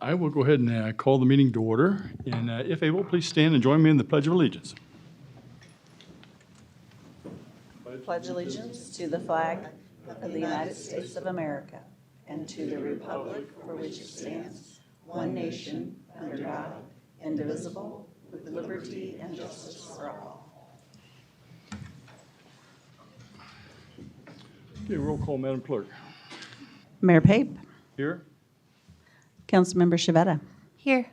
I will go ahead and call the meeting to order. And if able, please stand and join me in the Pledge of Allegiance. Pledge allegiance to the flag of the United States of America and to the republic for which it stands, one nation, under God, indivisible, with liberty and justice for all. Okay, roll call, Madam Clerk. Mayor Pape. Here. Councilmember Shavetta. Here.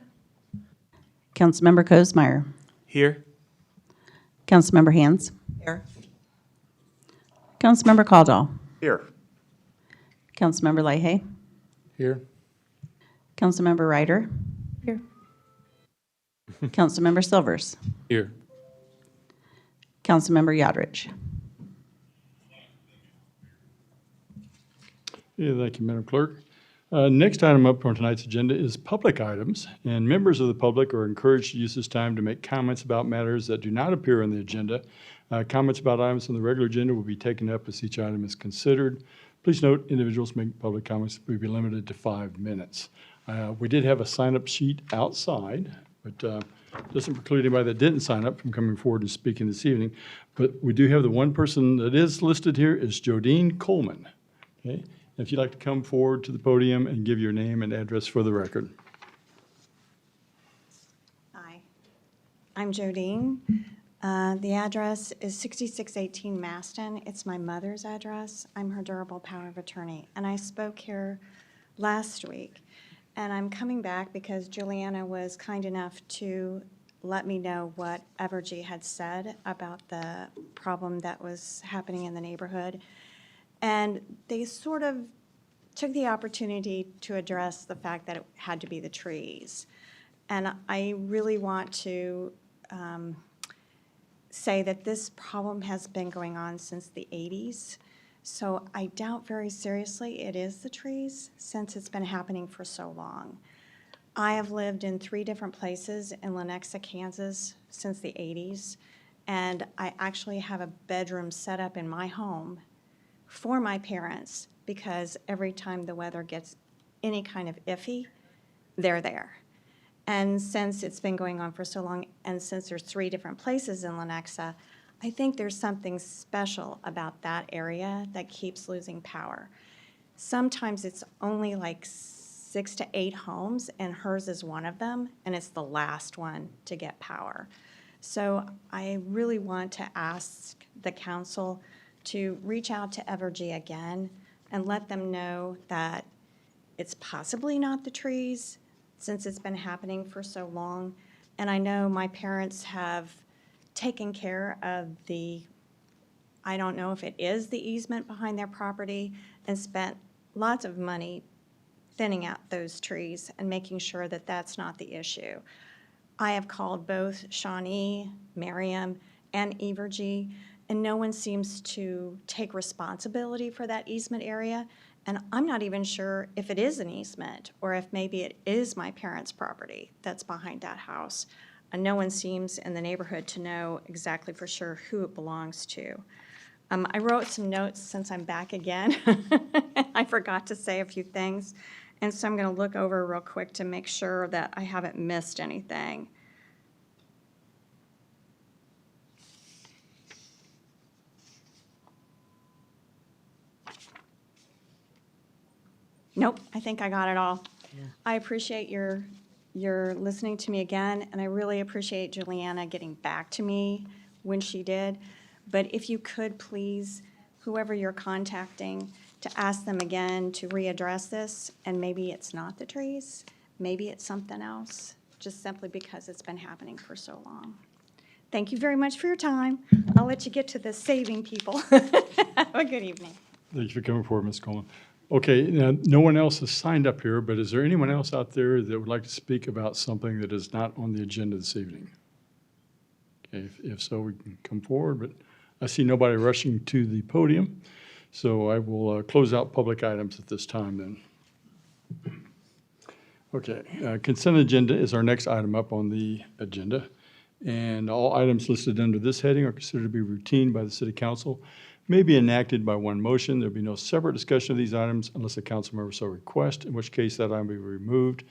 Councilmember Kosmeyer. Here. Councilmember Hands. Here. Councilmember Caldwell. Here. Councilmember Leahy. Here. Councilmember Ryder. Here. Councilmember Silvers. Here. Councilmember Yodridge. Yeah, thank you, Madam Clerk. Next item up on tonight's agenda is public items, and members of the public are encouraged to use this time to make comments about matters that do not appear on the agenda. Comments about items on the regular agenda will be taken up as each item is considered. Please note, individuals making public comments will be limited to 5 minutes. We did have a sign-up sheet outside, but doesn't preclude anybody that didn't sign up from coming forward and speaking this evening. But we do have the one person that is listed here is Jodine Coleman. Okay? If you'd like to come forward to the podium and give your name and address for the record. Hi. I'm Jodine. The address is 6618 Maston. It's my mother's address. I'm her durable power of attorney. And I spoke here last week. And I'm coming back because Juliana was kind enough to let me know what Evergy had said about the problem that was happening in the neighborhood. And they sort of took the opportunity to address the fact that it had to be the trees. And I really want to say that this problem has been going on since the 80s. So I doubt very seriously it is the trees, since it's been happening for so long. I have lived in 3 different places in Lenexa, Kansas since the 80s. And I actually have a bedroom set up in my home for my parents, because every time the weather gets any kind of iffy, they're there. And since it's been going on for so long, and since there's 3 different places in Lenexa, I think there's something special about that area that keeps losing power. Sometimes it's only like 6 to 8 homes, and hers is one of them, and it's the last one to get power. So I really want to ask the council to reach out to Evergy again and let them know that it's possibly not the trees, since it's been happening for so long. And I know my parents have taken care of I don't know if it is the easement behind their property, and spent lots of money thinning out those trees and making sure that that's not the issue. I have called both Shawnee, Merriam, and Evergy, and no one seems to take responsibility for that easement area. And I'm not even sure if it is an easement or if maybe it is my parents' property that's behind that house. And no one seems in the neighborhood to know exactly for sure who it belongs to. I wrote some notes since I'm back again. I forgot to say a few things. And so I'm going to look over real quick to make sure that I haven't missed anything. Nope, I think I got it all. Yeah. I appreciate your listening to me again, and I really appreciate Juliana getting back to me when she did. But if you could please, whoever you're contacting, to ask them again to readdress this, and maybe it's not the trees, maybe it's something else, just simply because it's been happening for so long. Thank you very much for your time. I'll let you get to the saving people. Have a good evening. Thank you for coming forward, Ms. Coleman. Okay, now, no one else has signed up here, but is there anyone else out there that would like to speak about something that is not on the agenda this evening? Okay, if so, we can come forward, but I see nobody rushing to the podium, so I will close out public items at this time then. Okay, consent agenda is our next item up on the agenda, and all items listed under this heading are considered to be routine by the City Council, may be enacted by one motion. There'll be no separate discussion of these items unless a council member so requests, in which case that item will be removed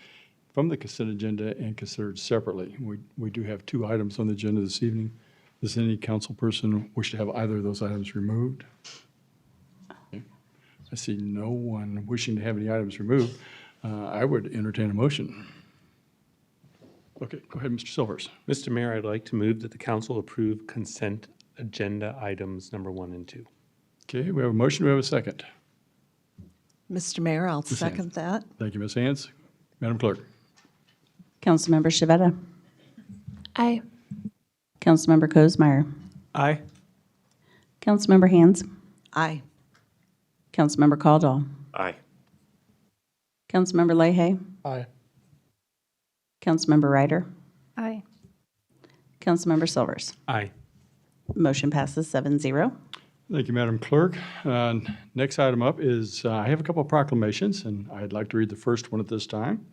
from the consent agenda and considered separately. We do have two items on the agenda this evening. Does any council person wish to have either of those items removed? Okay. I see no one wishing to have any items removed. I would entertain a motion. Okay, go ahead, Mr. Silvers. Mr. Mayor, I'd like to move that the council approve consent agenda items number 1 and 2. Okay, we have a motion. We have a second. Mr. Mayor, I'll Ms. second that. Thank you, Ms. Hans. Madam Clerk. Councilmember Shavetta. Aye. Councilmember Kozemeyer. Aye. Councilmember Hands. Aye. Councilmember Caldwell. Aye. Councilmember Leahy. Aye. Councilmember Ryder. Aye. Councilmember Silvers. Aye. Motion passes 7-0. Thank you, Madam Clerk. Next item up is, I have a couple of proclamations, and I'd like to read the first one at this time.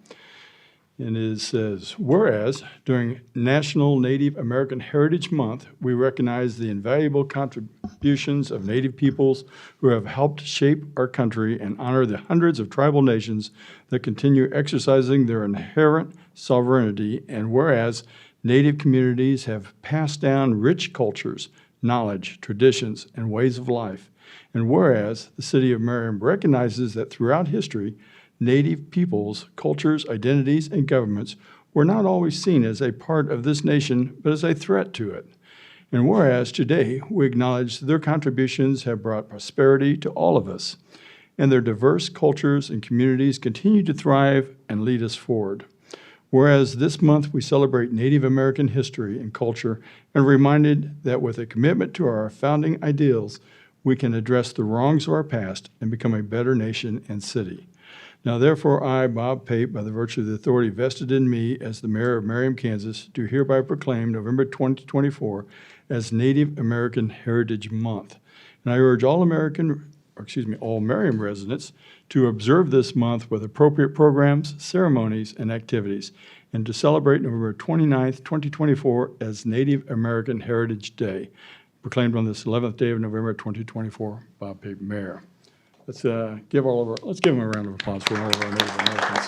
And it says, whereas during National Native American Heritage Month, we recognize the invaluable contributions of Native peoples who have helped shape our country and honor the hundreds of tribal nations that continue exercising their inherent sovereignty. And whereas Native communities have passed down rich cultures, knowledge, traditions, and ways of life. And whereas the city of Merriam recognizes that throughout history, Native peoples, cultures, identities, and governments were not always seen as a part of this nation, but as a threat to it. And whereas today we acknowledge their contributions have brought prosperity to all of us, and their diverse cultures and communities continue to thrive and lead us forward. Whereas this month we celebrate Native American history and culture and are reminded that with a commitment to our founding ideals, we can address the wrongs of our past and become a better nation and city. Now therefore I, Bob Pape, by the virtue of the authority vested in me as the mayor of Merriam, Kansas, do hereby proclaim November 2024 as Native American Heritage Month. And I urge all Merriam residents to observe this month with appropriate programs, ceremonies, and activities, and to celebrate November 29th, 2024 as Native American Heritage Day, proclaimed on this 11th day of November 2024, Bob Pape, Mayor. Let's give them a round of applause for all of our Native Americans.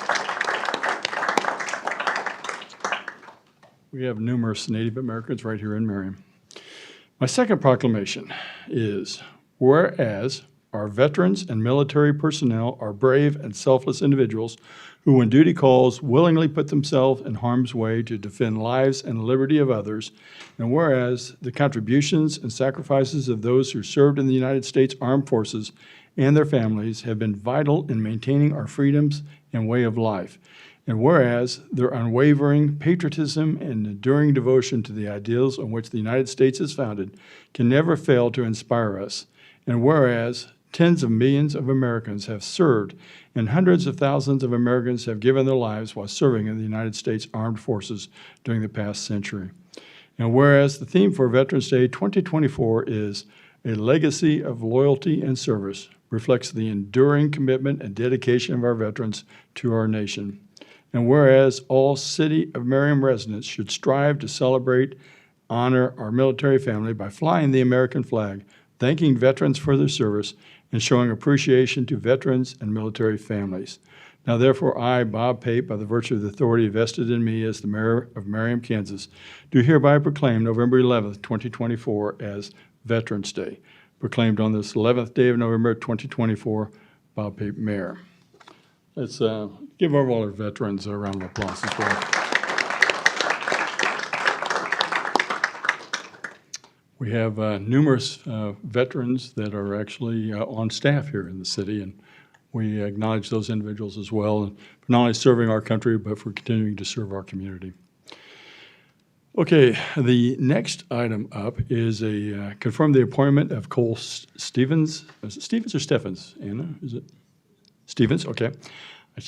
We have numerous Native Americans right here in Merriam. My second proclamation is, whereas our veterans and military personnel are brave and selfless individuals who, when duty calls, willingly put themselves in harm's way to defend lives and liberty of others, and whereas the contributions and sacrifices of those who served in the United States Armed Forces and their families have been vital in maintaining our freedoms and way of life. And whereas their unwavering patriotism and enduring devotion to the ideals on which the United States is founded can never fail to inspire us. And whereas tens of millions of Americans have served and hundreds of thousands of Americans have given their lives while serving in the United States Armed Forces during the past century. And whereas the theme for Veterans Day 2024 is a legacy of loyalty and service, reflects the enduring commitment and dedication of our veterans to our nation. And whereas all City of Merriam residents should strive to celebrate, honor our military family by flying the American flag, thanking veterans for their service, and showing appreciation to veterans and military families. Now therefore I, Bob Pape, by the virtue of the authority vested in me as the mayor of Merriam, Kansas, do hereby proclaim November 11th, 2024 as Veterans Day, proclaimed on this 11th day of November 2024, Bob Pape, Mayor. Let's give all our veterans a round of applause as well. We have numerous veterans that are actually on staff here in the city, and we acknowledge those individuals as well, for not only serving our country, but for continuing to serve our community. Okay, the next item up is confirm the appointment of Cole Stevens. Is it Stevens or Steffens? Anna, is it? Stevens, okay. I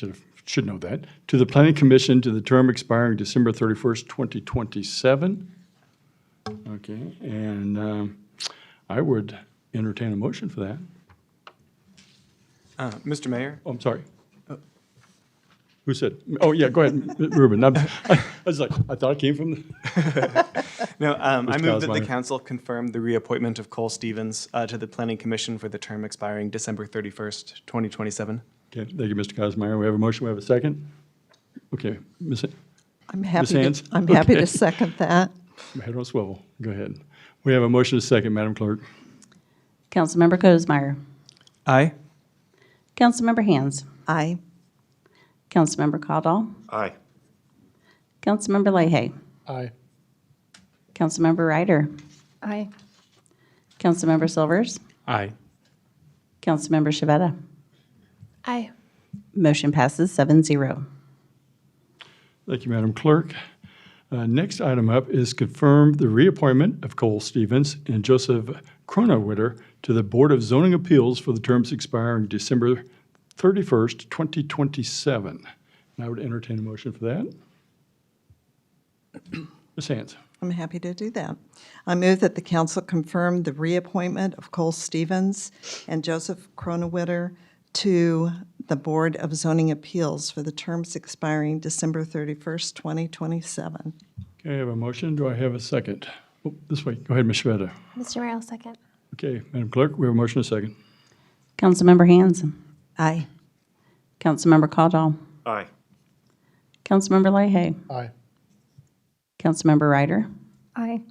should know that. To the Planning Commission to the term expiring December 31st, 2027. Okay, and I would entertain a motion for that. Mr. Mayor? Oh, I'm sorry. Who said? Oh, yeah, go ahead, Ruben. I was like, I thought it came from the... No, I move that the Cosmeyer. council confirm the reappointment of Cole Stevens to the Planning Commission for the term expiring December 31st, 2027. Okay, thank you, Mr. Cosmeyer. We have a motion, we have a second. Okay, Ms. I'm happy Hands? to, I'm happy Okay. to second that. Head on swivel. Go ahead. We have a motion and a second, Madam Clerk. Councilmember Cosmeyer. Aye. Councilmember Hands. Aye. Councilmember Cowdell. Aye. Councilmember Leahy. Aye. Councilmember Ryder. Aye. Councilmember Silvers. Aye. Councilmember Shavetta. Aye. Motion passes 7-0. Thank you, Madam Clerk. Next item up is confirm the reappointment of Cole Stevens and Joseph Cronawitter to the Board of Zoning Appeals for the terms expiring December 31st, 2027. And I would entertain a motion for that. Ms. Hands. I'm happy to do that. I move that the council confirm the reappointment of Cole Stevens and Joseph Cronawitter to the Board of Zoning Appeals for the terms expiring December 31st, 2027. Okay, I have a motion. Do I have a second? Oh, this way. Go ahead, Ms. Shveta. Mr. Mayor, I'll second. Okay, Madam Clerk, we have a motion and a second. Councilmember Hands. Aye. Councilmember Cowdell. Aye. Councilmember Leahy. Aye. Councilmember Ryder. Aye.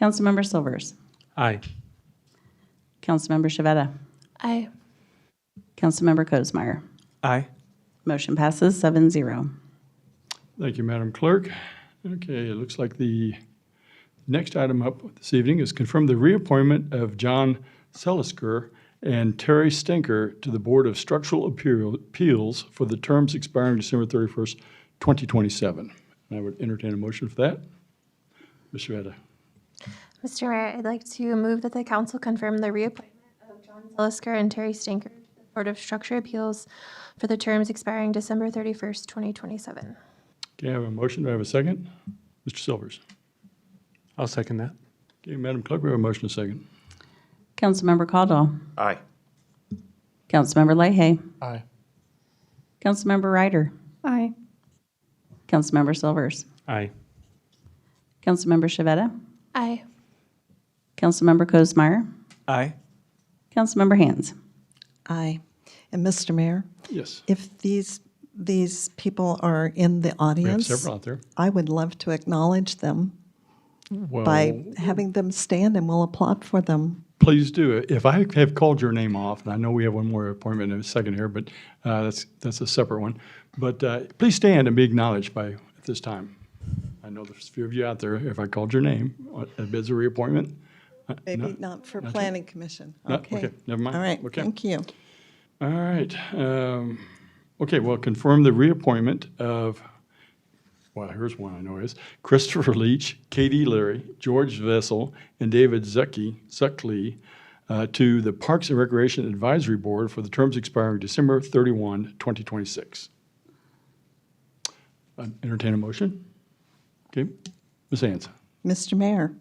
Councilmember Silvers. Aye. Councilmember Shavetta. Aye. Councilmember Cosmeyer. Aye. Motion passes 7-0. Thank you, Madam Clerk. Okay, it looks like the next item up this evening is confirm the reappointment of John Selisker and Terry Stinker to the Board of Structural Appeals for the terms expiring December 31st, 2027. And I would entertain a motion for that. Ms. Shveta. Mr. Mayor, I'd like to move that the council confirm the reappointment of John Zelisker and Terry Stinker to the Board of Structure Appeals for the terms expiring December 31st, 2027. Okay, I have a motion. Do I have a second? Mr. Silvers. I'll second that. Okay, Madam Clerk, we have a motion and a second. Councilmember Cowdell. Aye. Councilmember Leahy. Aye. Councilmember Ryder. Aye. Councilmember Silvers. Aye. Councilmember Shavetta. Aye. Councilmember Cosmeyer. Aye. Councilmember Hands. Aye. And Mr. Mayor, Yes. if these people are in the We have audience, several out there. I would love to acknowledge them Well, by having them stand, and we'll applaud for them. please do. If I have called your name off, and I know we have one more appointment in a second here, but that's a separate one. But please stand and be acknowledged at this time. I know there's a few of you out there. If I called your name as a reappointment, Maybe no? not for Not Planning Commission. No? Okay. Okay, never mind. All right, Okay. thank you. All right. Okay, well, confirm the reappointment of, well, here's one I know is Christopher Leach, Katie Leary, George Vessel, and David Zuckley to the Parks and Recreation Advisory Board for the terms expiring December 31, 2026. Entertain a motion. Okay, Ms. Hands. Mr. Mayor,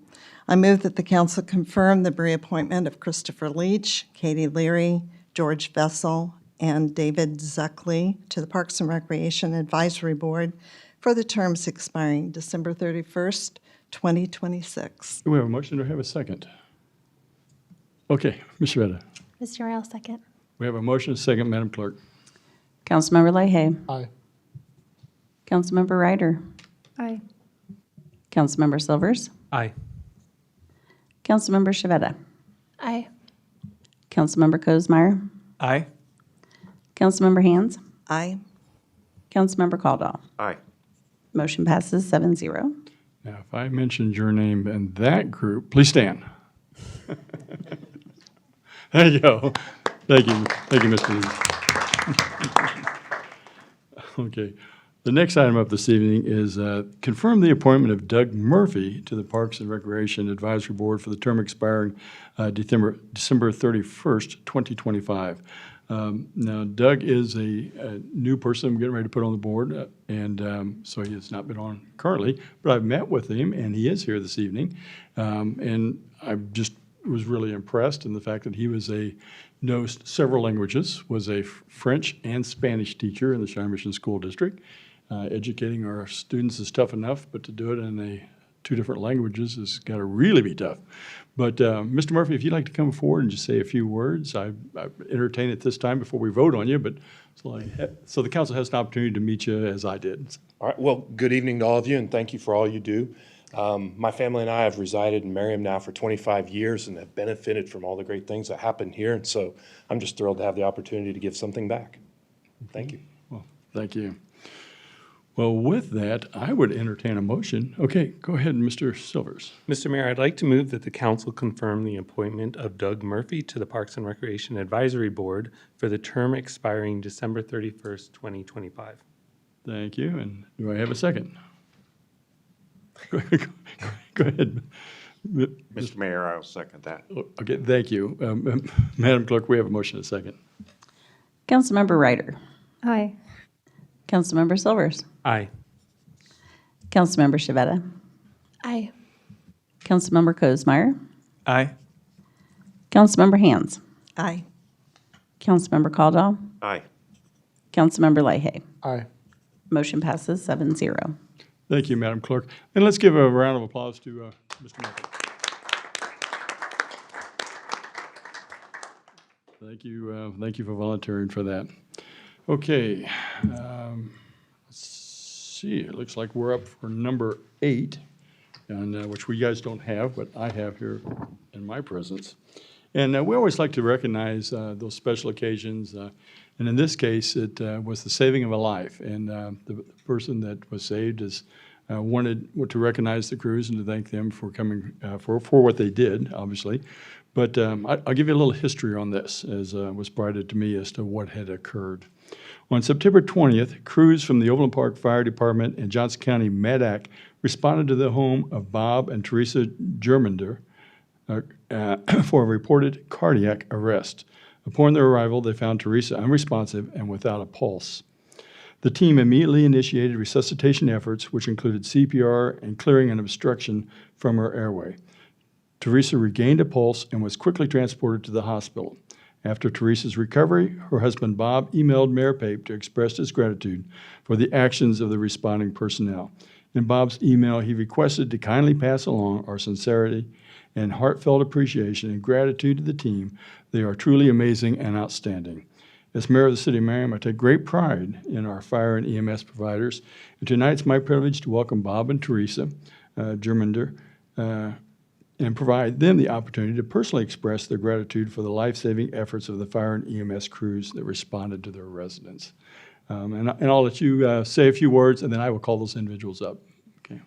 I move that the council confirm the reappointment of Christopher Leach, Katie Leary, George Vessel, and David Zuckley to the Parks and Recreation Advisory Board for the terms expiring December 31st, 2026. Do we have a motion or have a second? Okay, Ms. Shveta. Mr. Mayor, I'll second. We have a motion, a second, Madam Clerk. Councilmember Leahy. Aye. Councilmember Ryder. Aye. Councilmember Silvers. Aye. Councilmember Shavetta. Aye. Councilmember Cosmeyer. Aye. Councilmember Hands. Aye. Councilmember Cowdell. Aye. Motion passes 7-0. Now, if I mentioned your name and that group, please stand. There you go. Thank you. Thank you, Mr. Lee. Okay. The next item up this evening is confirm the appointment of Doug Murphy to the Parks and Recreation Advisory Board for the term expiring December 31st, 2025. Now, Doug is a new person I'm getting ready to put on the board, and so he has not been on currently, but I've met with him, and he is here this evening. And I just was really impressed in the fact that he knows several languages, was a French and Spanish teacher in the Cheyenne Mission School District. Educating our students is tough enough, but to do it in a 2 different languages has got to really be tough. But Mr. Murphy, if you'd like to come forward and just say a few words, I entertain it this time before we vote on you, but so the council has an opportunity to meet you as I did. All right, well, good evening to all of you, and thank you for all you do. My family and I have resided in Merriam now for 25 years and have benefited from all the great things that happen here, and so I'm just thrilled to have the opportunity to give something back. Thank you. Well, thank you. Well, with that, I would entertain a motion. Okay, go ahead, Mr. Silvers. Mr. Mayor, I'd like to move that the council confirm the appointment of Doug Murphy to the Parks and Recreation Advisory Board for the term expiring December 31st, 2025. Thank you, and do I have a second? Go ahead. Mr. Mayor, I'll second that. Okay, thank you. Madam Clerk, we have a motion and a second. Councilmember Ryder. Aye. Councilmember Silvers. Aye. Councilmember Shavetta. Aye. Councilmember Kozmeyer. Aye. Councilmember Hands. Aye. Councilmember Caldwell. Aye. Councilmember Leahy. Aye. Motion passes 7-0. Thank you, Madam Clerk. And let's give a round of applause to Mr. Murphy. Thank you for volunteering for that. Okay, let's see, it looks like we're up for number 8, and which we guys don't have, but I have here in my presence. And we always like to recognize those special occasions, and in this case, it was the saving of a life, and the person that was saved is wanted to recognize the crews and to thank them for coming, for what they did, obviously. But I'll give you a little history on this, as was provided to me as to what had occurred. On September 20th, crews from the Overland Park Fire Department and Johnson County MEDAC responded to the home of Bob and Teresa Germander for a reported cardiac arrest. Upon their arrival, they found Teresa unresponsive and without a pulse. The team immediately initiated resuscitation efforts, which included CPR and clearing an obstruction from her airway. Teresa regained a pulse and was quickly transported to the hospital. After Teresa's recovery, her husband Bob emailed Mayor Pape to express his gratitude for the actions of the responding personnel. In Bob's email, he requested to kindly pass along our sincerity and heartfelt appreciation and gratitude to the team. They are truly amazing and outstanding. As mayor of the city of Merriam, I take great pride in our fire and EMS providers. And tonight it's my privilege to welcome Bob and Teresa Germander and provide them the opportunity to personally express their gratitude for the life-saving efforts of the fire and EMS crews that responded to their residents. And I'll let you say a few words, and then I will call those individuals up. Okay.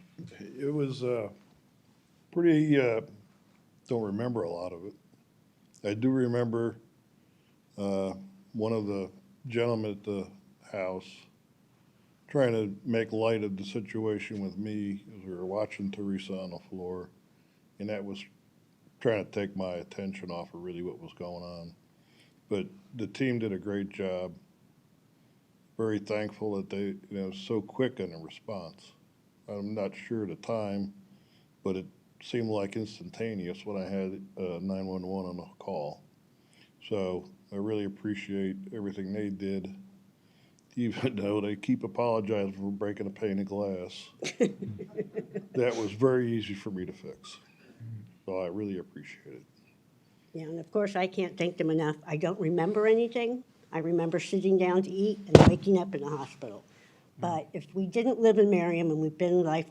It was pretty, don't remember a lot of it. I do remember one of the gentlemen at the house trying to make light of the situation with me as we were watching Teresa on the floor. And that was trying to take my attention off of really what was going on. But the team did a great job. Very thankful that they, so quick in the response. I'm not sure the time, but it seemed like instantaneous when I had 911 on the call. So I really appreciate everything they did, even though they keep apologizing for breaking a pane of glass. That was very easy for me to fix. So I really appreciate it. Yeah, and of course, I can't thank them enough. I don't remember anything. I remember sitting down to eat and waking up in the hospital. But if we didn't live in Merriam and we've been life,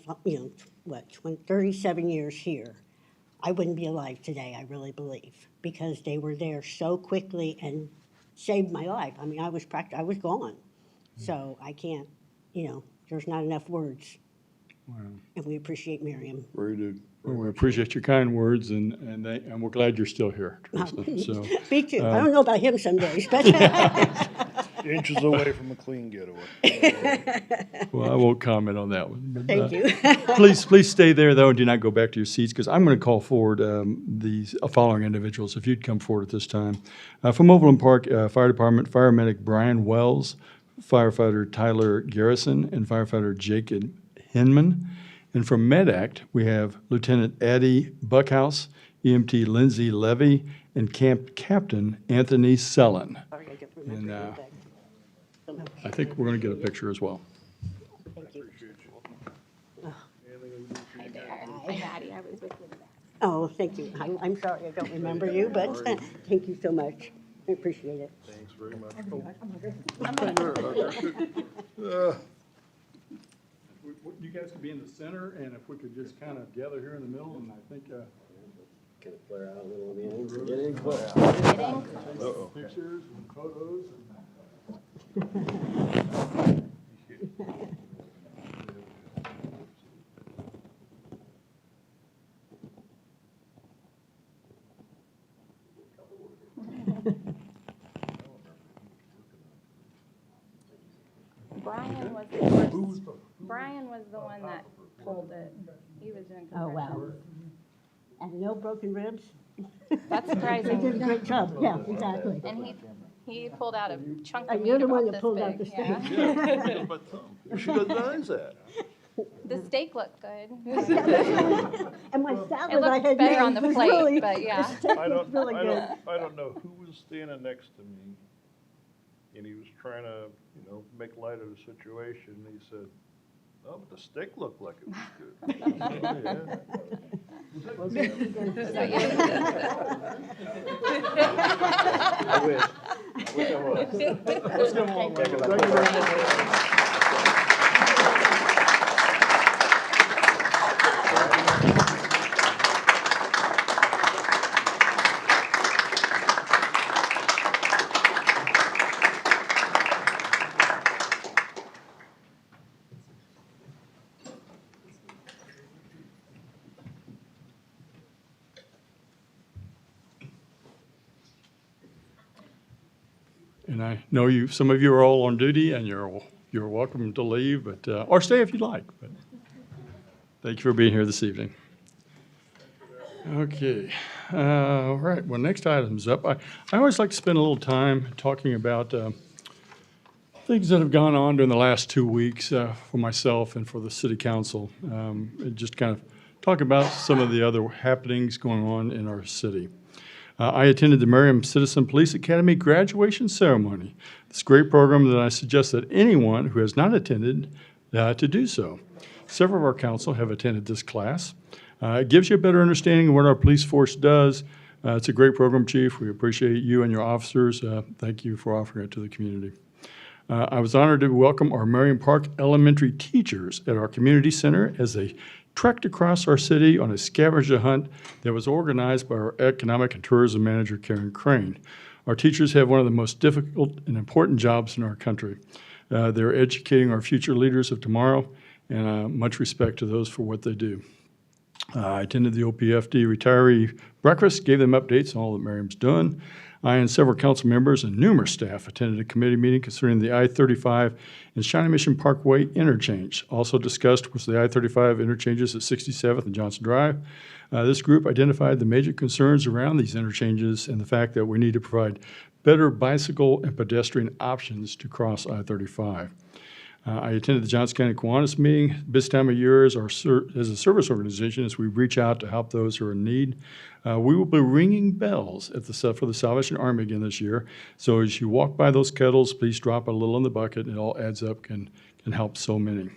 37 years here, I wouldn't be alive today, I really believe, because they were there so quickly and saved my life. I mean, I was gone. So I can't, there's not enough words. Wow. And we appreciate Merriam. Very good. Well, we appreciate your kind words, and we're glad you're still here, Teresa. So, Me too. I don't know about him some days, but Inches away from a clean getaway. well, I won't comment on that one. But, thank you. please stay there, though, and do not go back to your seats, because I'm going to call forward these following individuals, if you'd come forward at this time. From Overland Park Fire Department, Fire Medic Brian Wells, Firefighter Tyler Garrison, and Firefighter Jacob Hinman. And from MedAct, we have Lieutenant Addie Buckhouse, EMT Lindsay Levy, and Camp Captain Anthony Sellen. Sorry, I don't remember And anything. I think we're going to get a picture as well. Thank you. Hi there. I'm Maddie. I was with Linda. Oh, thank you. I'm sorry I don't remember you, but thank you so much. I appreciate it. Thanks very much. You guys could be in the center, and if we could just kind of gather here in the middle, and I think. Can it flare out a little bit? Get in close. Pictures and photos. Brian was the one that pulled it. He was doing Oh, wow. compressions. And no broken ribs? That's They surprising. did a great job, yeah, exactly. And he pulled out a chunk And of you're meat the one about that pulled this out the big. steak. Yeah. You should have done that. The steak looked good. And my It salad I looked had better made on the was plate, really, but yeah. the steak was really good. I don't know who was standing next to me, and he was trying to, make light of the situation. He said, "Oh, but the steak looked like it was good." Oh, yeah. Is that you? I wish. I wish I was. Let's go along. Thank you very much. And I know some of you are all on duty, and you're welcome to leave, but or stay if you'd like. But thank you for being here this evening. Okay, all right. Well, next item's up. I always like to spend a little time talking about things that have gone on during the last 2 weeks for myself and for the city council. And just kind of talk about some of the other happenings going on in our city. I attended the Merriam Citizen Police Academy graduation ceremony. It's a great program that I suggest that anyone who has not attended to do so. Several of our council have attended this class. It gives you a better understanding of what our police force does. It's a great program, Chief. We appreciate you and your officers. Thank you for offering it to the community. I was honored to welcome our Merriam Park elementary teachers at our community center as they trekked across our city on a scavenger hunt that was organized by our economic and tourism manager, Karen Crane. Our teachers have one of the most difficult and important jobs in our country. They're educating our future leaders of tomorrow, and much respect to those for what they do. I attended the OPFD retiree breakfast, gave them updates on all that Merriam's doing. I and several council members and numerous staff attended a committee meeting concerning the I-35 and Shawnee Mission Parkway interchange. Also discussed was the I-35 interchanges at 67th and Johnson Drive. This group identified the major concerns around these interchanges and the fact that we need to provide better bicycle and pedestrian options to cross I-35. I attended the Johnson County Kiwanis meeting. This time of year as a service organization as we reach out to help those who are in need. We will be ringing bells for the Salvation Army again this year. So as you walk by those kettles, please drop a little in the bucket. It all adds up, can help so many.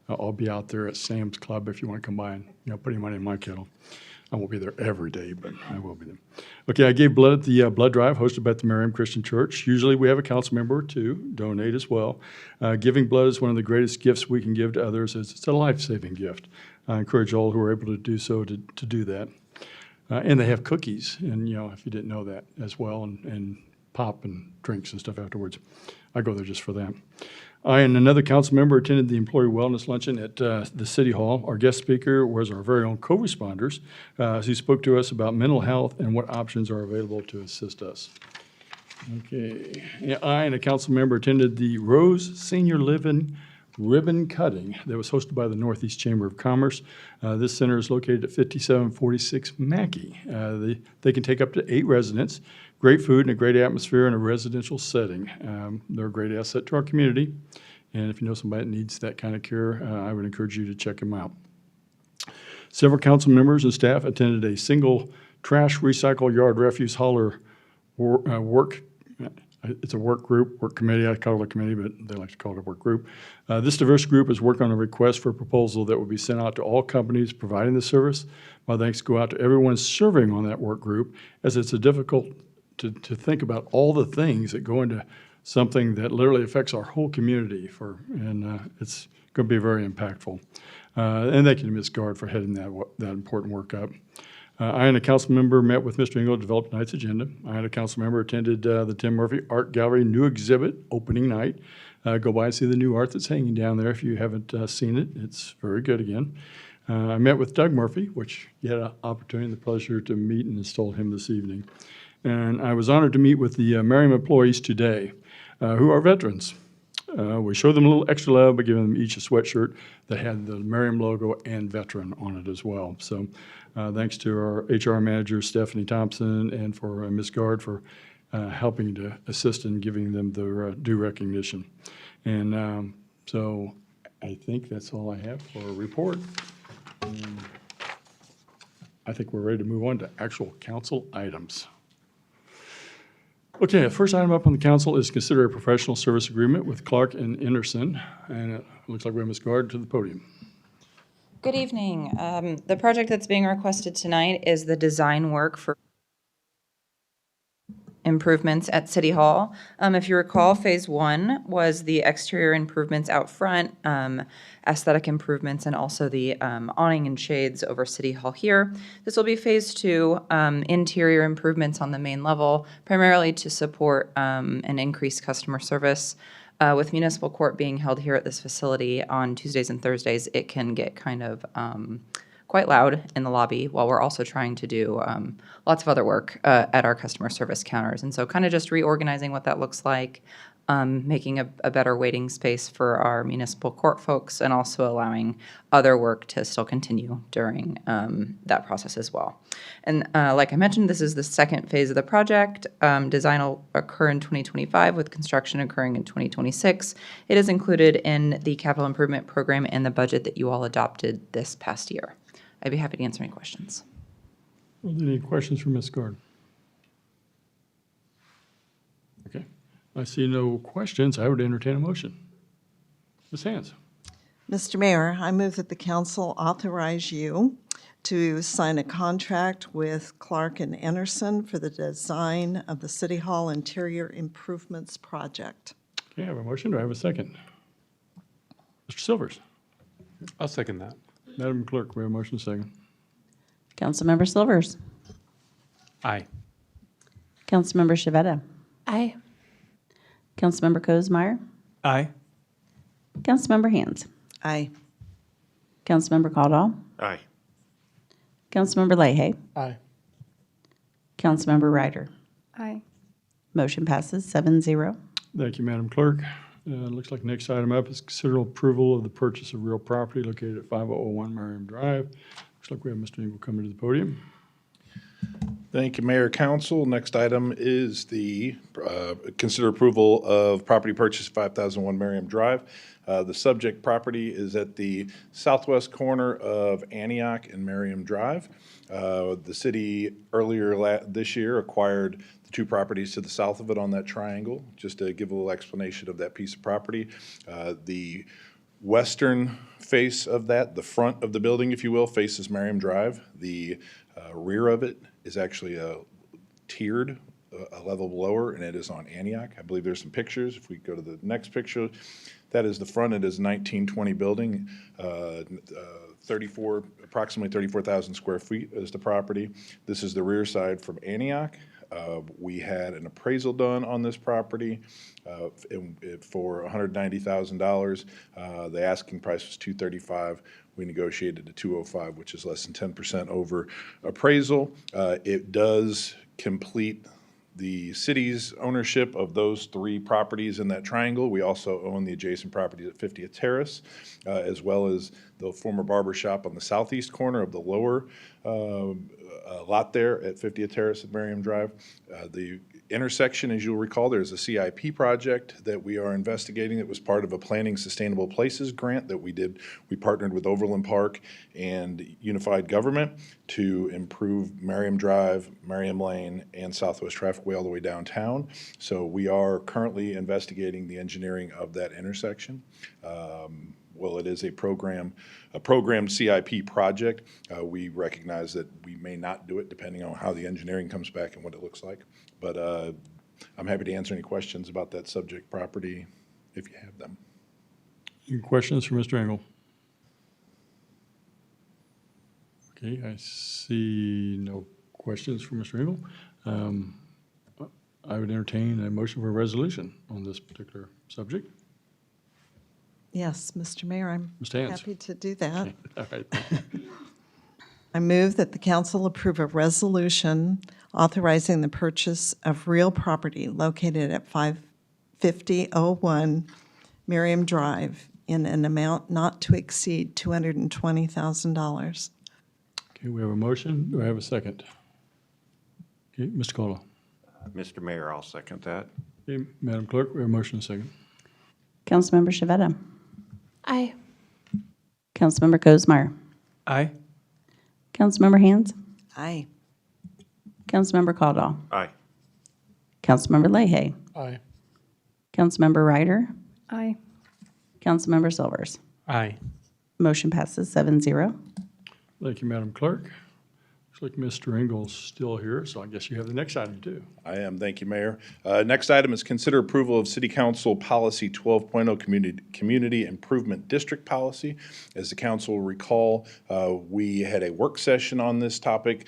I'll be out there at Sam's Club if you want to come by and put any money in my kettle. I won't be there every day, but I will be there. Okay, I gave blood at the blood drive hosted by the Merriam Christian Church. Usually we have a council member or two donate as well. Giving blood is one of the greatest gifts we can give to others. It's a life-saving gift. I encourage all who are able to do so to do that. And they have cookies, and if you didn't know that as well, and pop and drinks and stuff afterwards. I go there just for that. I and another council member attended the employee wellness luncheon at the City Hall. Our guest speaker was our very own co-responders who spoke to us about mental health and what options are available to assist us. Okay. Yeah, I and a council member attended the Rose Senior Living ribbon cutting that was hosted by the Northeast Chamber of Commerce. This center is located at 5746 Mackey. They can take up to 8 residents. Great food and a great atmosphere in a residential setting. They're a great asset to our community. And if you know somebody that needs that kind of care, I would encourage you to check them out. Several council members and staff attended a single trash recycle yard refuse hauler work. it's a work group, work committee. I call it a committee, but they like to call it a work group. This diverse group is working on a request for a proposal that will be sent out to all companies providing the service. My thanks go out to everyone serving on that work group, as it's difficult to think about all the things that go into something that literally affects our whole community and it's going to be very impactful. And thank you to Ms. Guard for heading that important work up. I and a council member met with Mr. Engel to develop tonight's agenda. I and a council member attended the Tim Murphy Art Gallery new exhibit opening night. Go by and see the new art that's hanging down there if you haven't seen it. It's very good again. I met with Doug Murphy, which you had an opportunity and the pleasure to meet and install him this evening. And I was honored to meet with the Merriam employees today, who are veterans. We showed them a little extra love by giving them each a sweatshirt that had the Merriam logo and veteran on it as well. So thanks to our HR manager, Stephanie Thompson, and for Ms. Guard for helping to assist in giving them their due recognition. And so I think that's all I have for a report. I think we're ready to move on to actual council items. Okay, the first item up on the council is consider a professional service agreement with Clark and Anderson. And it looks like we have Ms. Guard to the podium. Good evening. The project that's being requested tonight is the design work for improvements at City Hall. If you recall, phase one was the exterior improvements out front, aesthetic improvements, and also the awning and shades over City Hall here. This will be phase two, interior improvements on the main level, primarily to support and increase customer service. With municipal court being held here at this facility on Tuesdays and Thursdays, it can get kind of quite loud in the lobby while we're also trying to do lots of other work at our customer service counters. And so kind of just reorganizing what that looks like, making a better waiting space for our municipal court folks, and also allowing other work to still continue during that process as well. And like I mentioned, this is the second phase of the project. Design will occur in 2025 with construction occurring in 2026. It is included in the capital improvement program and the budget that you all adopted this past year. I'd be happy to answer any questions. Are there any questions for Ms. Guard? Okay. I see no questions. I would entertain a motion. Ms. Hands. Mr. Mayor, I move that the council authorize you to sign a contract with Clark and Anderson for the design of the City Hall interior improvements project. Okay, I have a motion. Do I have a second? Mr. Silvers. I'll second that. Madam Clerk, we have a motion second. Councilmember Silvers. Aye. Councilmember Shavetta. Aye. Councilmember Kozmeyer. Aye. Councilmember Hands. Aye. Councilmember Caldwell. Aye. Councilmember Leahy. Aye. Councilmember Ryder. Aye. Motion passes 7-0. Thank you, Madam Clerk. Looks like next item up is consider approval of the purchase of real property located at 5001 Merriam Drive. Looks like we have Mr. Engel coming to the podium. Thank you, Mayor, Council. Next item is the consider approval of property purchase 5001 Merriam Drive. The subject property is at the southwest corner of Antioch and Merriam Drive. The city earlier this year acquired the two properties to the south of it on that triangle. Just to give a little explanation of that piece of property, the western face of that, the front of the building, if you will, faces Merriam Drive. The rear of it is actually tiered a level lower, and it is on Antioch. I believe there's some pictures. If we go to the next picture, that is the front. It is a 1920 building, approximately 34,000 square feet is the property. This is the rear side from Antioch. We had an appraisal done on this property for $190,000. The asking price was $235,000. We negotiated to $205,000, which is less than 10% over appraisal. It does complete the city's ownership of those three properties in that triangle. We also own the adjacent properties at 50th Terrace, as well as the former barber shop on the southeast corner of the lower lot there at 50th Terrace at Merriam Drive. The intersection, as you'll recall, there's a CIP project that we are investigating that was part of a Planning Sustainable Places grant that we did. We partnered with Overland Park and Unified Government to improve Merriam Drive, Merriam Lane, and Southwest Trafficway all the way downtown. So we are currently investigating the engineering of that intersection. Well, it is a programmed CIP project. We recognize that we may not do it depending on how the engineering comes back and what it looks like. But I'm happy to answer any questions about that subject property if you have them. Any questions for Mr. Engel? Okay, I see no questions for Mr. Engel. I would entertain a motion for a resolution on this particular subject. Yes, Mr. Mayor, I'm Ms. Hans. happy to do that. All right. I move that the council approve a resolution authorizing the purchase of real property located at 55001 Merriam Drive in an amount not to exceed $220,000. Okay, we have a motion. Do I have a second? Okay, Mr. Caldwell. Mr. Mayor, I'll second that. Okay, Madam Clerk, we have a motion and a second. Councilmember Shavetta. Aye. Councilmember Kosmeyer. Aye. Councilmember Hans. Aye. Councilmember Caldwell. Aye. Councilmember Leahy. Aye. Councilmember Ryder. Aye. Councilmember Silvers. Aye. Motion passes 7-0. Thank you, Madam Clerk. Looks like Mr. Engel's still here, so I guess you have the next item too. I am. Thank you, Mayor. Next item is consider approval of City Council Policy 12.0 Community Improvement District Policy. As the council will recall, we had a work session on this topic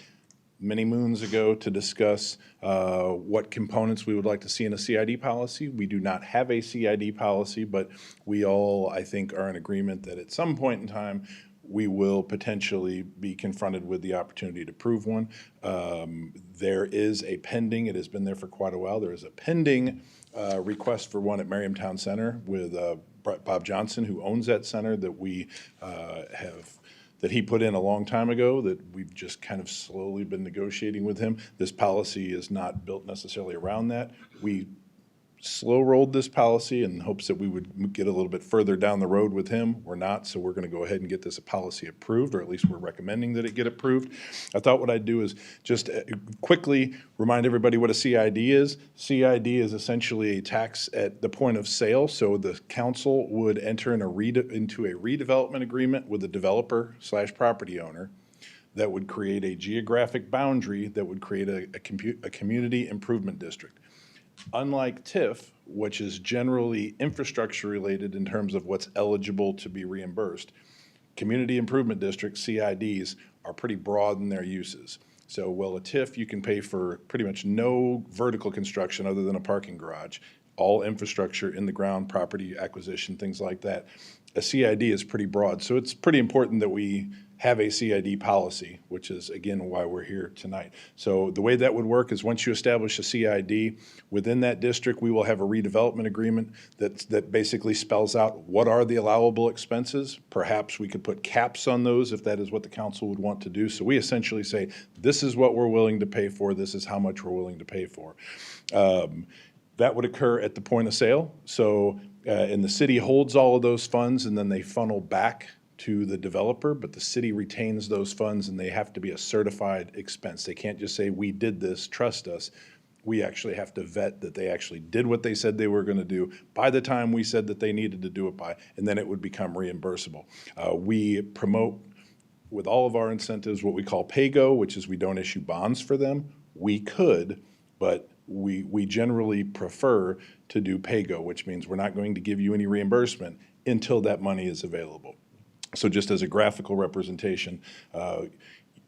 many moons ago to discuss what components we would like to see in a CID policy. We do not have a CID policy, but we all, I think, are in agreement that at some point in time, we will potentially be confronted with the opportunity to approve one. There is a pending, it has been there for quite a while, there is a pending request for one at Merriam Town Center with Bob Johnson, who owns that center, that we that he put in a long time ago, that we've just kind of slowly been negotiating with him. This policy is not built necessarily around that. We slow-rolled this policy in hopes that we would get a little bit further down the road with him. We're not, so we're going to go ahead and get this policy approved, or at least we're recommending that it get approved. I thought what I'd do is just quickly remind everybody what a CID is. CID is essentially a tax at the point of sale, so the council would enter into a redevelopment agreement with the developer/property owner that would create a geographic boundary that would create a community improvement district. Unlike TIF, which is generally infrastructure related in terms of what's eligible to be reimbursed, community improvement districts, CIDs, are pretty broad in their uses. So while a TIF, you can pay for pretty much no vertical construction other than a parking garage, all infrastructure in the ground, property acquisition, things like that. A CID is pretty broad. So it's pretty important that we have a CID policy, which is, again, why we're here tonight. So the way that would work is once you establish a CID, within that district, we will have a redevelopment agreement that basically spells out what are the allowable expenses. Perhaps we could put caps on those if that is what the council would want to do. So we essentially say, this is what we're willing to pay for, this is how much we're willing to pay for. That would occur at the point of sale. So, and the city holds all of those funds and then they funnel back to the developer, but the city retains those funds and they have to be a certified expense. They can't just say, we did this, trust us. We actually have to vet that they actually did what they said they were going to do by the time we said that they needed to do it by, and then it would become reimbursable. We promote with all of our incentives what we call pay-go, which is we don't issue bonds for them. We could, but we generally prefer to do pay-go, which means we're not going to give you any reimbursement until that money is available. So just as a graphical representation,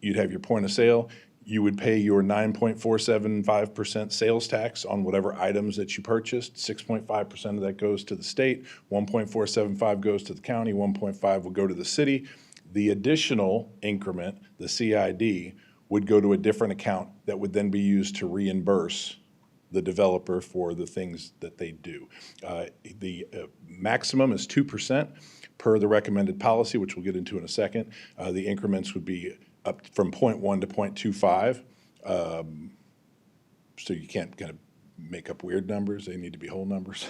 you'd have your point of sale. You would pay your 9.475% sales tax on whatever items that you purchased. 6.5% of that goes to the state, 1.475 goes to the county, 1.5 will go to the city. The additional increment, the CID, would go to a different account that would then be used to reimburse the developer for the things that they do. The maximum is 2%. Per the recommended policy, which we'll get into in a second. The increments would be up from 0.1 to 0.25. So you can't kind of make up weird numbers. They need to be whole numbers.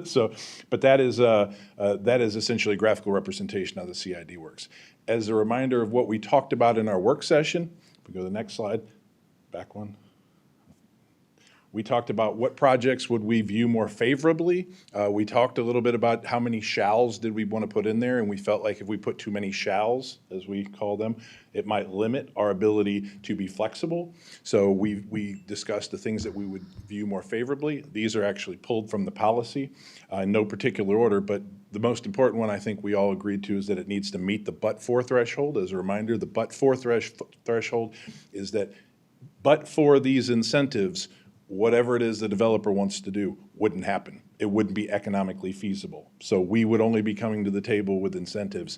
So, but that is essentially a graphical representation of how the CID works. As a reminder of what we talked about in our work session, if we go to the next slide, back one. We talked about what projects would we view more favorably. We talked a little bit about how many shalls did we want to put in there, and we felt like if we put too many shalls, as we call them, it might limit our ability to be flexible. So we discussed the things that we would view more favorably. These are actually pulled from the policy in no particular order, but the most important one I think we all agreed to is that it needs to meet the but-for threshold. As a reminder, the but-for threshold is that but for these incentives, whatever it is the developer wants to do wouldn't happen. It wouldn't be economically feasible. So we would only be coming to the table with incentives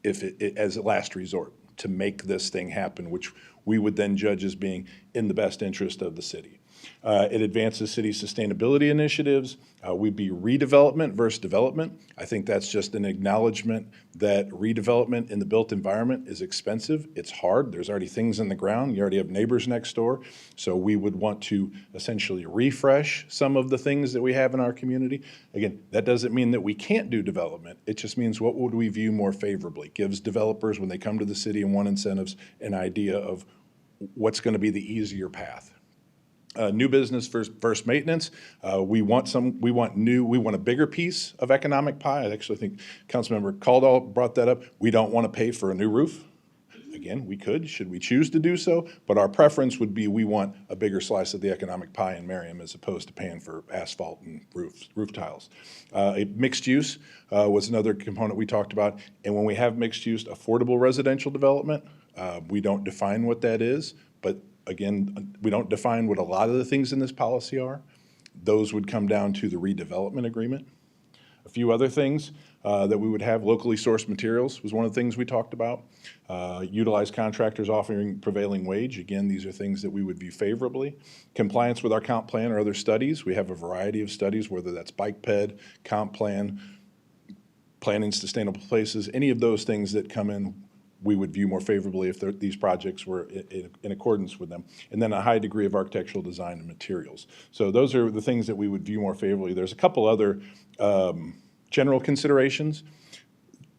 if it as a last resort to make this thing happen, which we would then judge as being in the best interest of the city. It advances city sustainability initiatives. We'd be redevelopment versus development. I think that's just an acknowledgement that redevelopment in the built environment is expensive. It's hard. There's already things in the ground. You already have neighbors next door. So we would want to essentially refresh some of the things that we have in our community. Again, that doesn't mean that we can't do development. It just means what would we view more favorably. Gives developers, when they come to the city and want incentives, an idea of what's going to be the easier path. New business versus maintenance. We want a bigger piece of economic pie. I actually think Councilmember Caldwell brought that up. We don't want to pay for a new roof. Again, we could, should we choose to do so, but our preference would be we want a bigger slice of the economic pie in Merriam as opposed to paying for asphalt and roof tiles. Mixed use was another component we talked about, and when we have mixed use, affordable residential development, we don't define what that is, but again, we don't define what a lot of the things in this policy are. Those would come down to the redevelopment agreement. A few other things that we would have, locally sourced materials was one of the things we talked about. Utilize contractors offering prevailing wage. Again, these are things that we would view favorably. Compliance with our comp plan or other studies. We have a variety of studies, whether that's bike ped, comp plan, planning sustainable places, any of those things that come in, we would view more favorably if these projects were in accordance with them. And then a high degree of architectural design and materials. So those are the things that we would view more favorably. There's a couple other general considerations.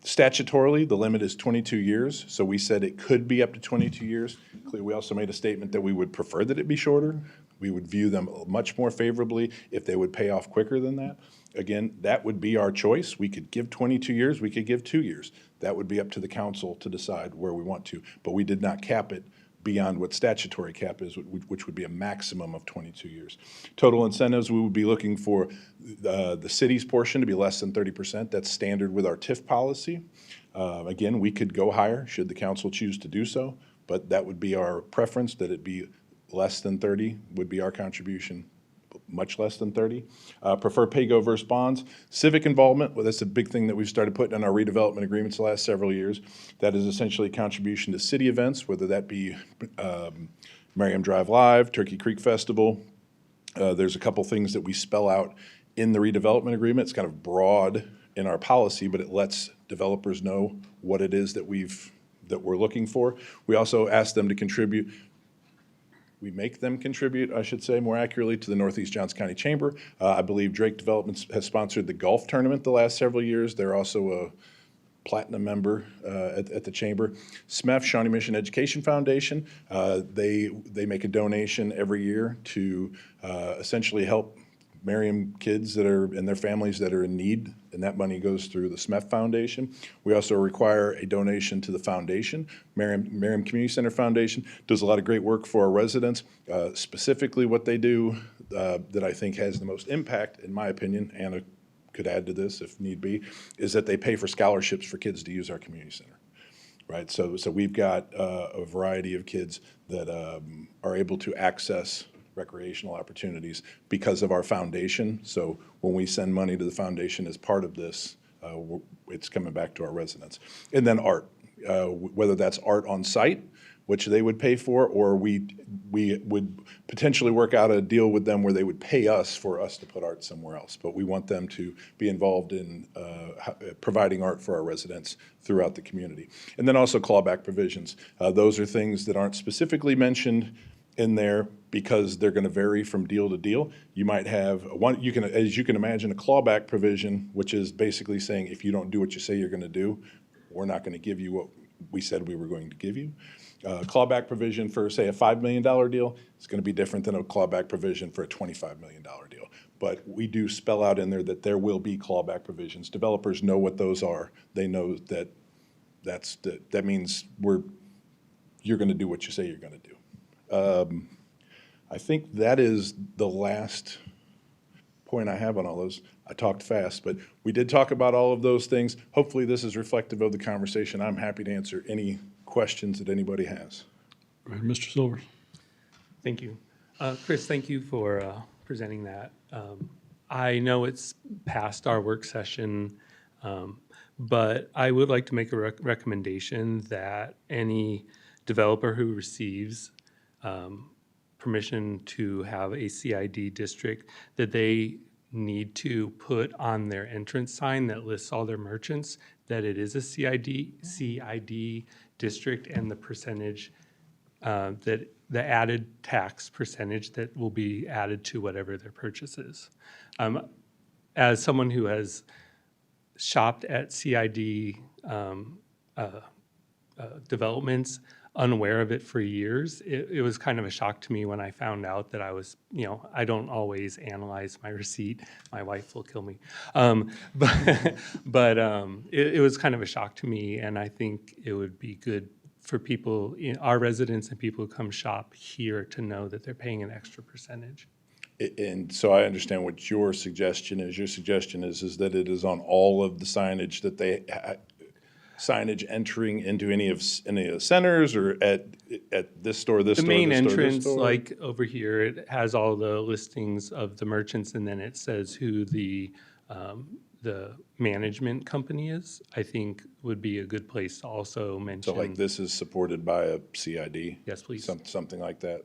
Statutorily, the limit is 22 years, so we said it could be up to 22 years. We also made a statement that we would prefer that it be shorter. We would view them much more favorably if they would pay off quicker than that. Again, that would be our choice. We could give 22 years, we could give 2 years. That would be up to the council to decide where we want to, but we did not cap it beyond what statutory cap is, which would be a maximum of 22 years. Total incentives, we would be looking for the city's portion to be less than 30%. That's standard with our TIF policy. Again, we could go higher should the council choose to do so, but that would be our preference, that it be less than 30 would be our contribution, much less than 30. Prefer pay-go versus bonds. Civic involvement, well, that's a big thing that we've started putting in our redevelopment agreements the last several years. That is essentially a contribution to city events, whether that be Merriam Drive Live, Turkey Creek Festival. There's a couple things that we spell out in the redevelopment agreement. It's kind of broad in our policy, but it lets developers know what it is that we're looking for. We also ask them to contribute. We make them contribute, I should say, more accurately, to the Northeast Johnson County Chamber. I believe Drake Development has sponsored the golf tournament the last several years. They're also a platinum member at the Chamber. SMEF, Shawnee Mission Education Foundation, they make a donation every year to essentially help Merriam kids that are and their families that are in need, and that money goes through the SMEF Foundation. We also require a donation to the foundation. Merriam Community Center Foundation does a lot of great work for our residents. Specifically what they do that I think has the most impact, in my opinion, Anna could add to this if need be, is that they pay for scholarships for kids to use our community center. Right, so we've got a variety of kids that are able to access recreational opportunities because of our foundation. So when we send money to the foundation as part of this, it's coming back to our residents. And then art, whether that's art on site, which they would pay for, or we would potentially work out a deal with them where they would pay us for us to put art somewhere else. But we want them to be involved in providing art for our residents throughout the community. And then also clawback provisions. Those are things that aren't specifically mentioned in there because they're going to vary from deal to deal. You might have as you can imagine, a clawback provision, which is basically saying if you don't do what you say you're going to do, we're not going to give you what we said we were going to give you. Clawback provision for, say, a $5 million deal is going to be different than a clawback provision for a $25 million deal. But we do spell out in there that there will be clawback provisions. Developers know what those are. They know that that means you're going to do what you say you're going to do. I think that is the last point I have on all those. I talked fast, but we did talk about all of those things. Hopefully this is reflective of the conversation. I'm happy to answer any questions that anybody has. Go ahead, Mr. Silvers. Thank you. Chris, thank you for presenting that. I know it's past our work session, but I would like to make a recommendation that any developer who receives permission to have a CID district, that they need to put on their entrance sign that lists all their merchants that it is a CID district, and the percentage that the added tax percentage that will be added to whatever their purchase is. As someone who has shopped at CID developments, unaware of it for years, it was kind of a shock to me when I found out that I was, I don't always analyze my receipt. My wife will kill me. But it was kind of a shock to me, and I think it would be good for people, our residents and people who come shop here, to know that they're paying an extra percentage. And so I understand what your suggestion is. Your suggestion is that it is on all of the signage that they signage entering into any of the centers, or at this store, this The store, main this store, this entrance, store? like over here, it has all the listings of the merchants, and then it says who the management company is. I think would be a good place to also mention. So like this is supported by a CID? Yes, please. Something like that.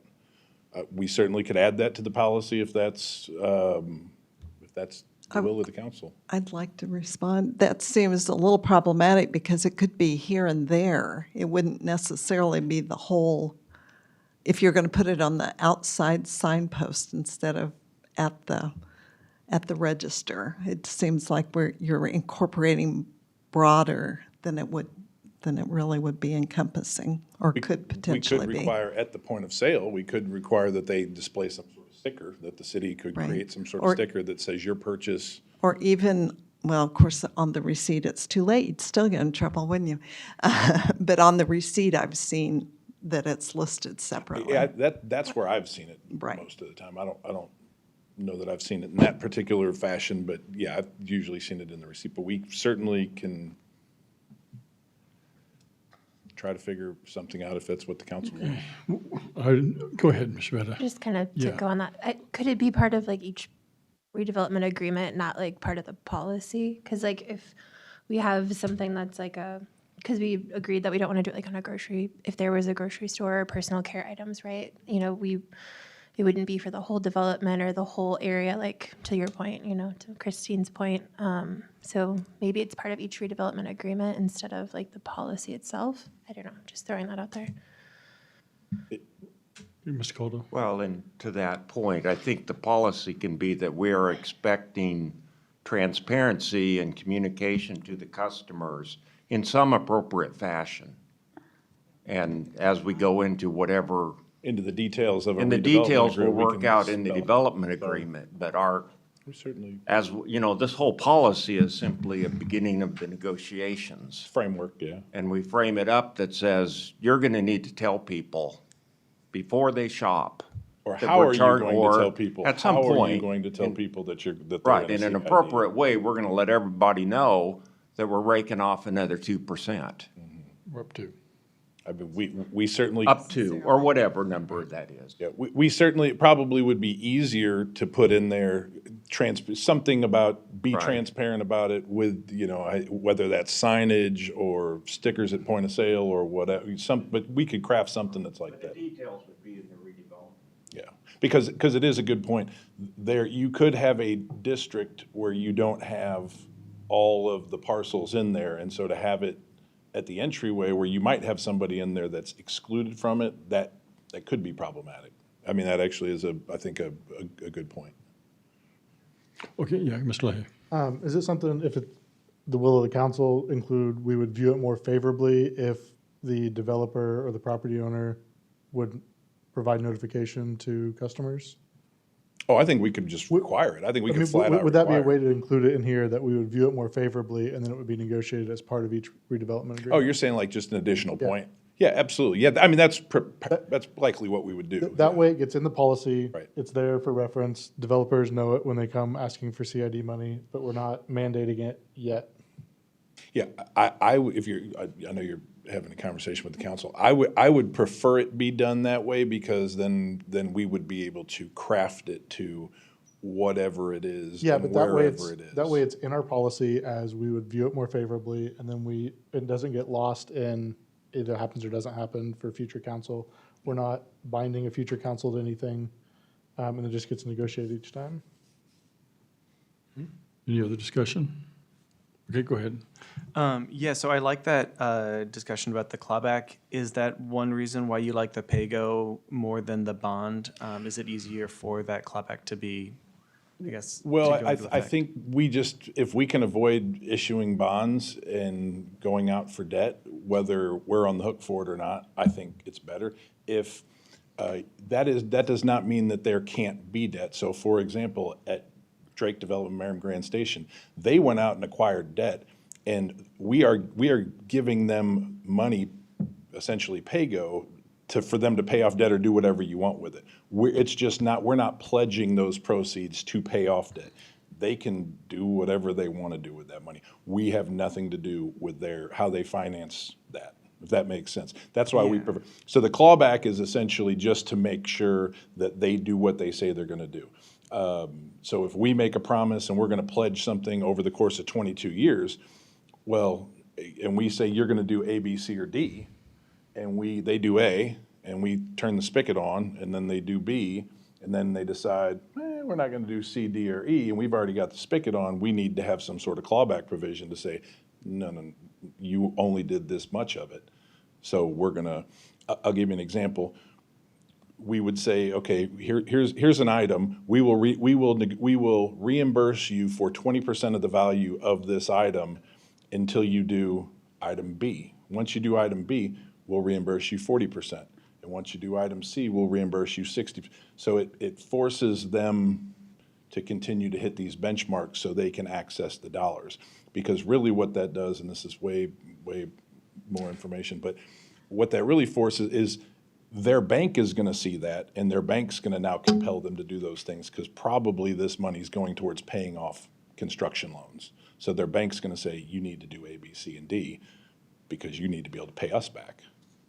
We certainly could add that to the policy if that's the will of the council. I'd like to respond. That seems a little problematic because it could be here and there. It wouldn't necessarily be the whole, if you're going to put it on the outside signpost instead of at the register. It seems like you're incorporating broader than it really would be encompassing, or could potentially We could be. require at the point of sale, we could require that they display some sort of sticker, that the city could Right. create some sort Or- of sticker that says your purchase. Or even, well, of course, on the receipt, it's too late. You'd still get in trouble, wouldn't you? But on the receipt, I've seen that it's listed separately. Yeah, that's where I've seen it Right. most of the time. I don't know that I've seen it in that particular fashion, but yeah, I've usually seen it in the receipt. But we certainly can try to figure something out if that's what the council wants. Go ahead, Ms. Retta. Just kind of to Yeah. go on that, could it be part of like each redevelopment agreement, not like part of the policy? Because like if we have something that's like because we agreed that we don't want to do it like on a grocery, if there was a grocery store or personal care items, right? It wouldn't be for the whole development or the whole area, like to your point, to Christine's point. So maybe it's part of each redevelopment agreement instead of like the policy itself. I don't know, just throwing that out there. Mr. Coldo. Well, and to that point, I think the policy can be that we are expecting transparency and communication to the customers in some appropriate fashion. And as we go into whatever, Into the details of a and the redevelopment details will agreement, we work can out in the spell it. development agreement, but We certainly, this whole policy is simply a beginning of the negotiations. framework, yeah. And we frame it up that says, you're gonna need to tell people before they shop. Or that how we're are you char- going or to tell people? At some How are you point, going to tell in- people that they're Right, in a in an CID? appropriate way, we're gonna let everybody know that we're raking off another 2%, We're up to. I mean, we certainly. up to, or whatever number that is. Yeah, we certainly, it probably would be easier to put in there something about, be Right. transparent about it with, whether that's signage or stickers at point of sale or whatever, but we could craft something that's like that. Details would be in the redevelopment. Yeah, because it is a good point. There, you could have a district where you don't have all of the parcels in there, and so to have it at the entryway where you might have somebody in there that's excluded from it, that could be problematic. I mean, that actually is I think a good point. Okay, yeah, Mr. Leahy. Is it something, if it, the will of the council include, we would view it more favorably if the developer or the property owner would provide notification to customers? Oh, I think we could just require it. I think we I could mean, flat out would that be a require way it. to include it in here, that we would view it more favorably, and then it would be negotiated as part of each redevelopment agreement? Oh, you're saying like just an additional Yeah. point? Yeah, absolutely. Yeah, I mean, that's likely what we would do. That way it gets in the policy. Right. It's there for reference. Developers know it when they come asking for CID money, but we're not mandating it yet. Yeah, if you're, I know you're having a conversation with the council. I would prefer it be done that way, because then we would be able to craft it to whatever it is Yeah, and but that way wherever it is. that way it's in our policy as we would view it more favorably, and then it doesn't get lost in either happens or doesn't happen for future council. We're not binding a future council to anything, and it just gets negotiated each time. Any other discussion? Okay, go ahead. Yeah, so I like that discussion about the clawback. Is that one reason why you like the pay-go more than the bond? Is it easier for that clawback to be, I guess? Well, to go into I effect? think if we can avoid issuing bonds and going out for debt, whether we're on the hook for it or not, I think it's better. If that does not mean that there can't be debt. So for example, at Drake Development, Merriam Grand Station, they went out and acquired debt, and we are giving them money, essentially pay-go, for them to pay off debt or do whatever you want with it. We're not pledging those proceeds to pay off debt. They can do whatever they want to do with that money. We have nothing to do with how they finance that, if that makes sense. That's why we prefer. So the clawback is essentially just to make sure that they do what they say they're going to do. So if we make a promise and we're going to pledge something over the course of 22 years, well, and we say you're going to do A, B, C, or D, and they do A, and we turn the spigot on, and then they do B, and then they decide, we're not going to do C, D, or E, and we've already got the spigot on, we need to have some sort of clawback provision to say, no, you only did this much of it. So we're going to, I'll give you an example. We would say, okay, here's an item. We will reimburse you for 20% of the value of this item until you do item B. Once you do item B, we'll reimburse you 40%. And once you do item C, we'll reimburse you 60%. So it forces them to continue to hit these benchmarks so they can access the dollars. Because really what that does, and this is way more information, but what that really forces is their bank is going to see that, and their bank's going to now compel them to do those things, because probably this money's going towards paying off construction loans. So their bank's going to say, you need to do A, B, C, and D, because you need to be able to pay us back.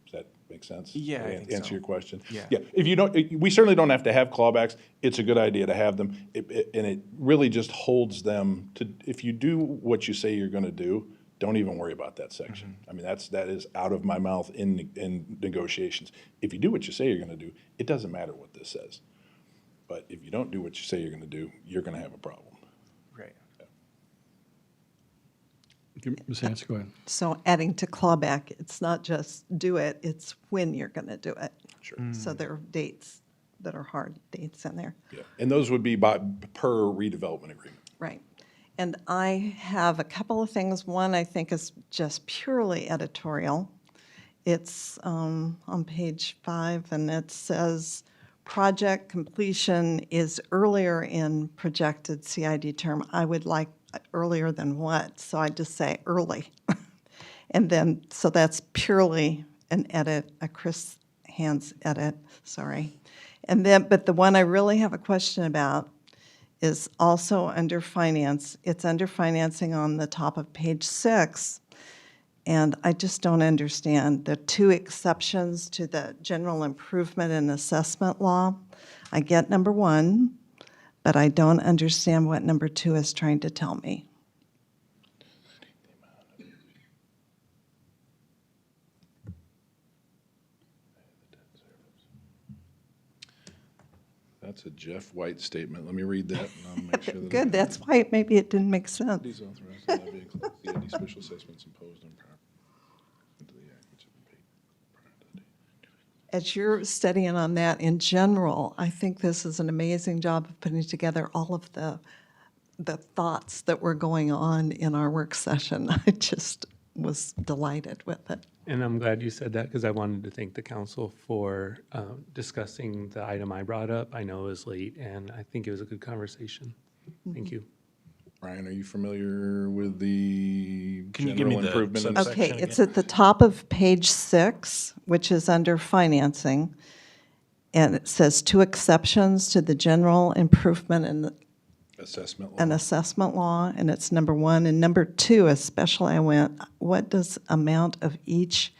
Does that make sense? Yeah, I Does that think answer so. your question? Yeah. Yeah. If you don't, we certainly don't have to have clawbacks. It's a good idea to have them, and it really just holds them to. If you do what you say you're going to do, don't even worry about that section. I mean, that is out of my mouth in negotiations. If you do what you say you're going to do, it doesn't matter what this says. But if you don't do what you say you're going to do, you're going to have a problem. Right. Ms. Hans, go ahead. So adding to clawback, it's not just do it, it's when you're going to do it. Sure. So there are dates that are hard dates in there. Yeah. And those would be per redevelopment agreement. Right. And I have a couple of things. One I think is just purely editorial. It's on page 5, and it says, project completion is earlier in projected CID term. I would like earlier than what? So I just say early. And then, so that's purely an edit, a Chris Hans edit, sorry. And then, but the one I really have a question about is also under finance. It's under financing on the top of page 6. And I just don't understand the 2 exceptions to the general improvement and assessment law. I get number 1, but I don't understand what number 2 is trying to tell me. That's a Jeff White statement. Let me read that, and I'll make sure that. Good, that's why maybe it didn't make sense. These authorized to levy CID special assessments imposed on property into the act which have been paid prior to the date. as you're studying on that in general, I think this is an amazing job of putting together all of the thoughts that were going on in our work session. I just was delighted with it. And I'm glad you said that because I wanted to thank the council for discussing the item I brought up. I know it was late, and I think it was a good conversation. Thank you. Ryan, are you familiar with the Can you give me general the improvement? and- subsection Okay, again? it's at the top of page 6, which is under financing. And it says 2 exceptions to the general improvement and Assessment law. an assessment law, and it's number 1. And number 2, especially I went, what does amount of each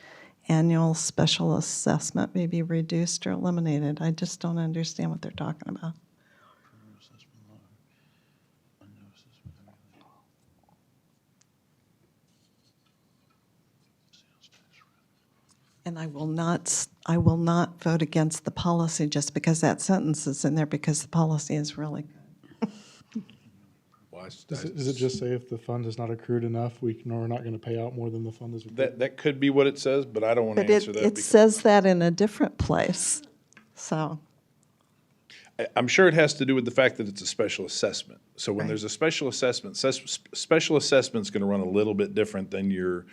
annual special assessment may be reduced or eliminated? I just don't understand what they're talking about. And I will not vote against the policy just because that sentence is in there, because the policy is really good. Well, Does it just say if the fund is not accrued enough, we're not going to pay out more than the fund is accrued? That could be what it says, but I don't want to But answer that. it because says that in a different place, so. I'm sure it has to do with the fact that it's a special assessment. So when Right. there's a special assessment, special assessment's going to run a little bit different than your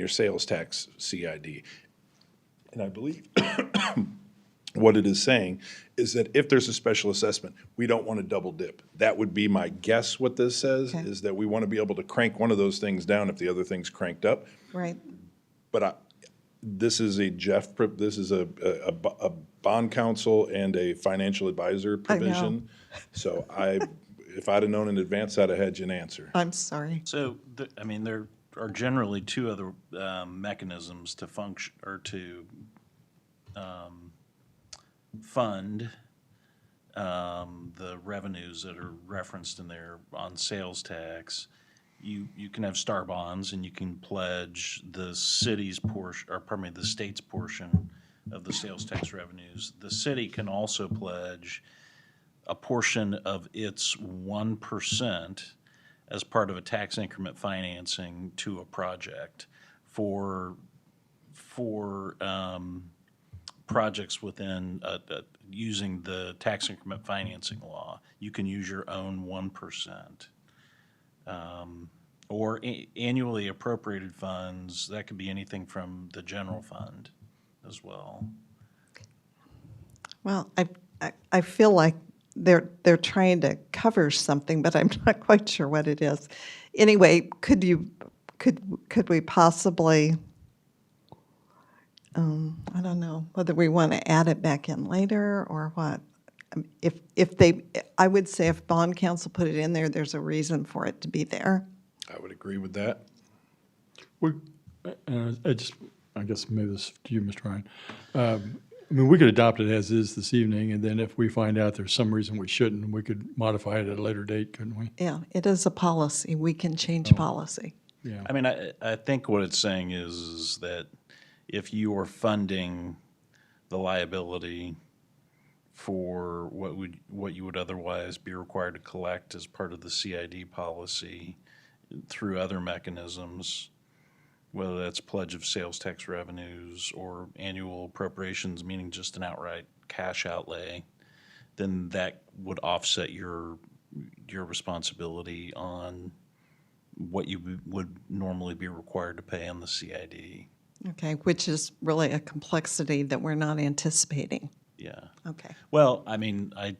sales tax CID. And I believe what it is saying is that if there's a special assessment, we don't want to double dip. That would be my guess what this says, Okay. is that we want to be able to crank one of those things down if the other thing's cranked up. Right. But this is a bond counsel and a financial advisor I know. provision. So if I'd have known in advance, I'd have had you an answer. I'm sorry. So, I mean, there are generally 2 other mechanisms to function, or to fund the revenues that are referenced in there on sales tax. You can have star bonds, and you can pledge the city's portion, or pardon me, the state's portion of the sales tax revenues. The city can also pledge a portion of its 1% as part of a tax increment financing to a project for projects within using the tax increment financing law. You can use your own 1%. Or annually appropriated funds, that could be anything from the general fund as well. Well, I feel like they're trying to cover something, but I'm not quite sure what it is. Anyway, could we possibly, I don't know, whether we want to add it back in later or what? I would say if bond counsel put it in there, there's a reason for it to be there. I would agree with that. I guess maybe this is to you, Mr. Ryan. I mean, we could adopt it as is this evening, and then if we find out there's some reason we shouldn't, we could modify it at a later date, couldn't we? Yeah, it is a policy. We can change policy. Yeah. I mean, I think what it's saying is that if you are funding the liability for what you would otherwise be required to collect as part of the CID policy through other mechanisms, whether that's pledge of sales tax revenues or annual appropriations, meaning just an outright cash outlay, then that would offset your responsibility on what you would normally be required to pay on the CID. Okay, which is really a complexity that we're not anticipating. Yeah. Okay. Well, I mean, I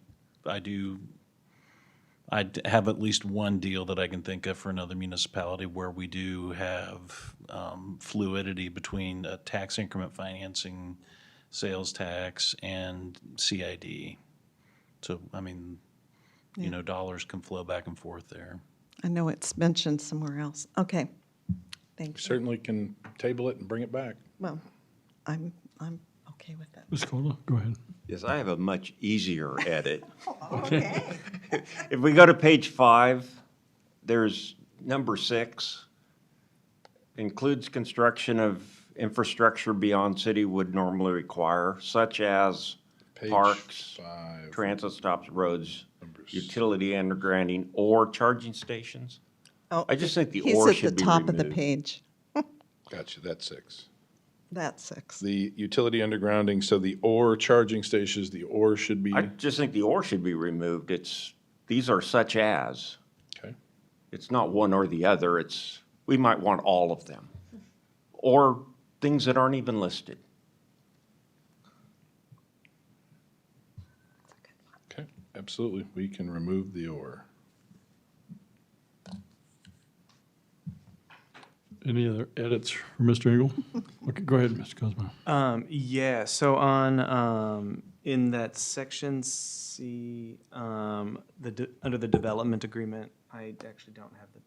have at least one deal that I can think of for another municipality where we do have fluidity between a tax increment financing, sales tax, and CID. So, I mean, you know, dollars can flow back and forth there. I know it's mentioned somewhere else. Okay, thank you. Certainly can table it and bring it back. Well, I'm okay with that. Ms. Cola, go ahead. Yes, I have a much easier edit. Okay. If we go to page 5, there's number 6, includes construction of infrastructure beyond city would normally require, such as Page parks, 5. transit stops, roads, Numbers. utility undergrounding, or charging stations. Oh, I just think the he's or at should the be top of the removed. page. Gotcha, that's 6. That's 6. The utility undergrounding, so the or charging stations, the or should be, I just think the or should be removed. These are such as. okay. It's not one or the other. We might want all of them. Or things that aren't even listed. Okay, absolutely. We can remove the or. Any other edits for Mr. Engel? Okay, go ahead, Mr. Cosmo. Yeah, so on, in that section C, under the development agreement, I actually don't have the.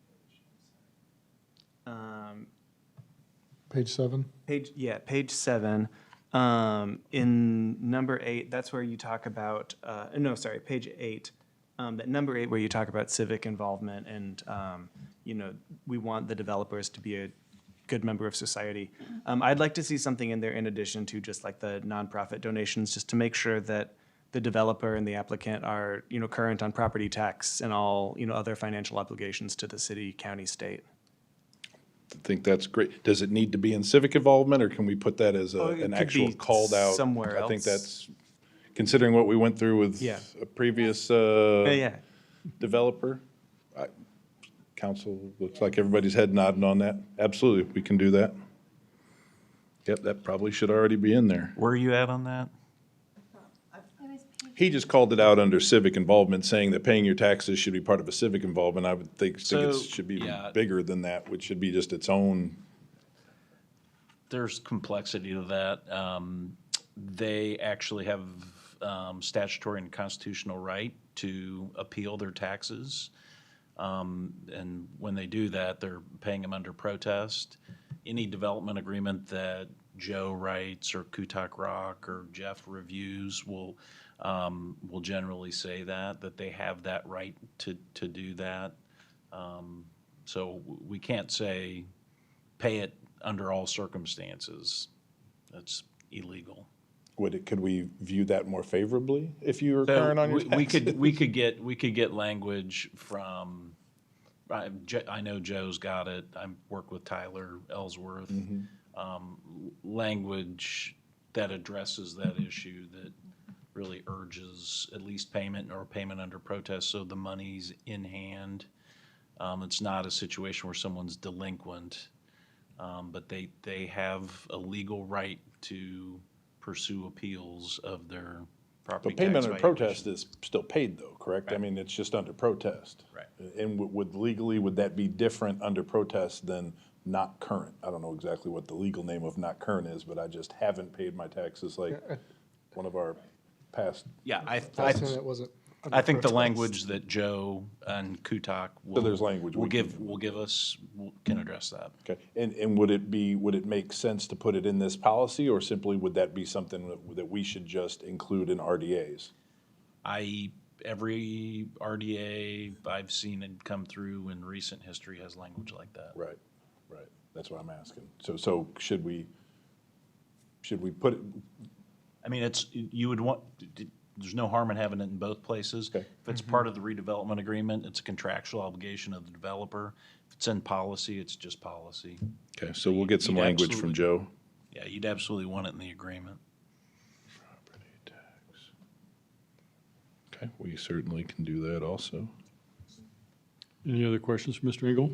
Page 7. Page 7. In number 8, that's where you talk about, no, sorry, page 8. That number 8 where you talk about civic involvement and, we want the developers to be a good member of society. I'd like to see something in there in addition to just like the nonprofit donations, just to make sure that the developer and the applicant are, current on property tax and all, other financial obligations to the city, county, state. I think that's great. Does it need to be in civic involvement, or can we put that as Oh, it an could actual be called out? somewhere I think else. that's, considering what we went through with Yeah. a previous Yeah. developer. Council, looks like everybody's head nodding on that. Absolutely, we can do that. Yep, that probably should already be in there. Where are you at on that? He just called it out under civic involvement, saying that paying your taxes should be part of a civic involvement. I would think it So, should be even yeah. bigger than that, which should be just its own. There's complexity to that. They actually have statutory and constitutional right to appeal their taxes. And when they do that, they're paying them under protest. Any development agreement that Joe writes or Kutak Rock or Jeff reviews will generally say that they have that right to do that. So we can't say pay it under all circumstances. That's illegal. Could we view that more favorably if you were current on your taxes? We could get language from, I know Joe's got it. I work with Tyler Ellsworth. Language that addresses that issue, that really urges at least payment or payment under protest, so the money's in hand. It's not a situation where someone's delinquent, but they have a legal right to pursue appeals of their property But payment tax under violation. protest is still paid though, correct? I mean, it's just under protest. Right. And would that be different under protest than not current? I don't know exactly what the legal name of not current is, but I just haven't paid my taxes like one of our past. Yeah, Last time it wasn't under I think the protest. language that Joe and Kutak there's language we can- can address that. Okay, and would it make sense to put it in this policy, or simply would that be something that we should just include in RDAs? Every RDA I've seen it come through in recent history has language like that. Right, that's what I'm asking. So should we put it, I mean, you would want, there's no harm in having it in both places. Okay. If it's part of the redevelopment agreement, it's a contractual obligation of the developer. If it's in policy, it's just policy. okay, so we'll get some You'd language from Joe. Yeah, you'd absolutely want it in the agreement. Property tax. Okay, we certainly can do that also. Any other questions for Mr. Engel?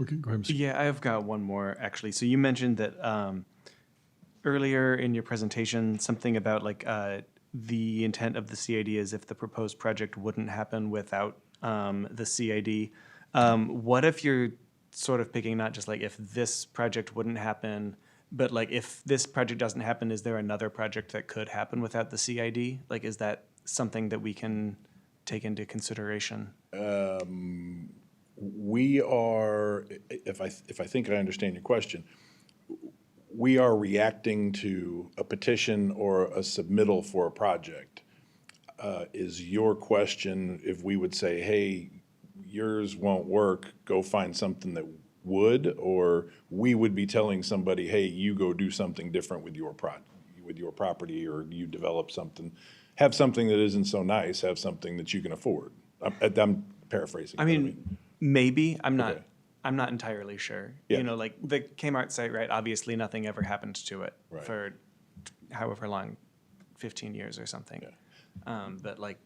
Okay, go ahead, Mr. Yeah, I've got one more, actually. So you mentioned that earlier in your presentation, something about like the intent of the CID is if the proposed project wouldn't happen without the CID. What if you're sort of picking not just like if this project wouldn't happen, but like if this project doesn't happen, is there another project that could happen without the CID? Like, is that something that we can take into consideration? We are, if I think I understand your question, we are reacting to a petition or a submittal for a project. Is your question if we would say, hey, yours won't work, go find something that would? Or we would be telling somebody, hey, you go do something different with your property, or you develop something, have something that isn't so nice, have something that you can afford. I'm paraphrasing. I mean, maybe. I'm not Okay. I'm not entirely sure. Yeah. You know, like the Kmart site, right? Obviously, nothing ever happened to it Right. for however long, 15 years or something. But like,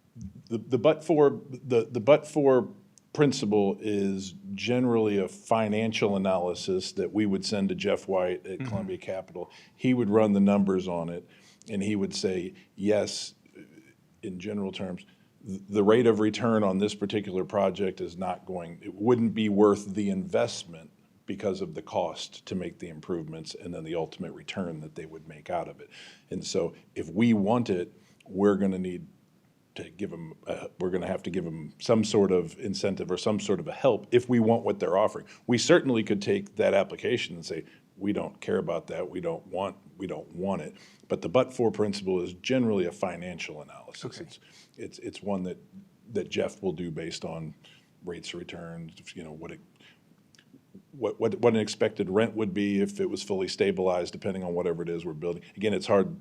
The but-for principle is generally a financial analysis that we would send to Jeff White at Columbia Capital. He would run the numbers on it, and he would say, yes, in general terms, the rate of return on this particular project is not going, it wouldn't be worth the investment because of the cost to make the improvements and then the ultimate return that they would make out of it. And so if we want it, we're going to need to give them, we're going to have to give them some sort of incentive or some sort of a help if we want what they're offering. We certainly could take that application and say, we don't care about that, we don't want it. But the but-for principle is generally a financial analysis. Okay. It's one that Jeff will do based on rates of return, you know, what an expected rent would be if it was fully stabilized, depending on whatever it is we're building. Again, it's hard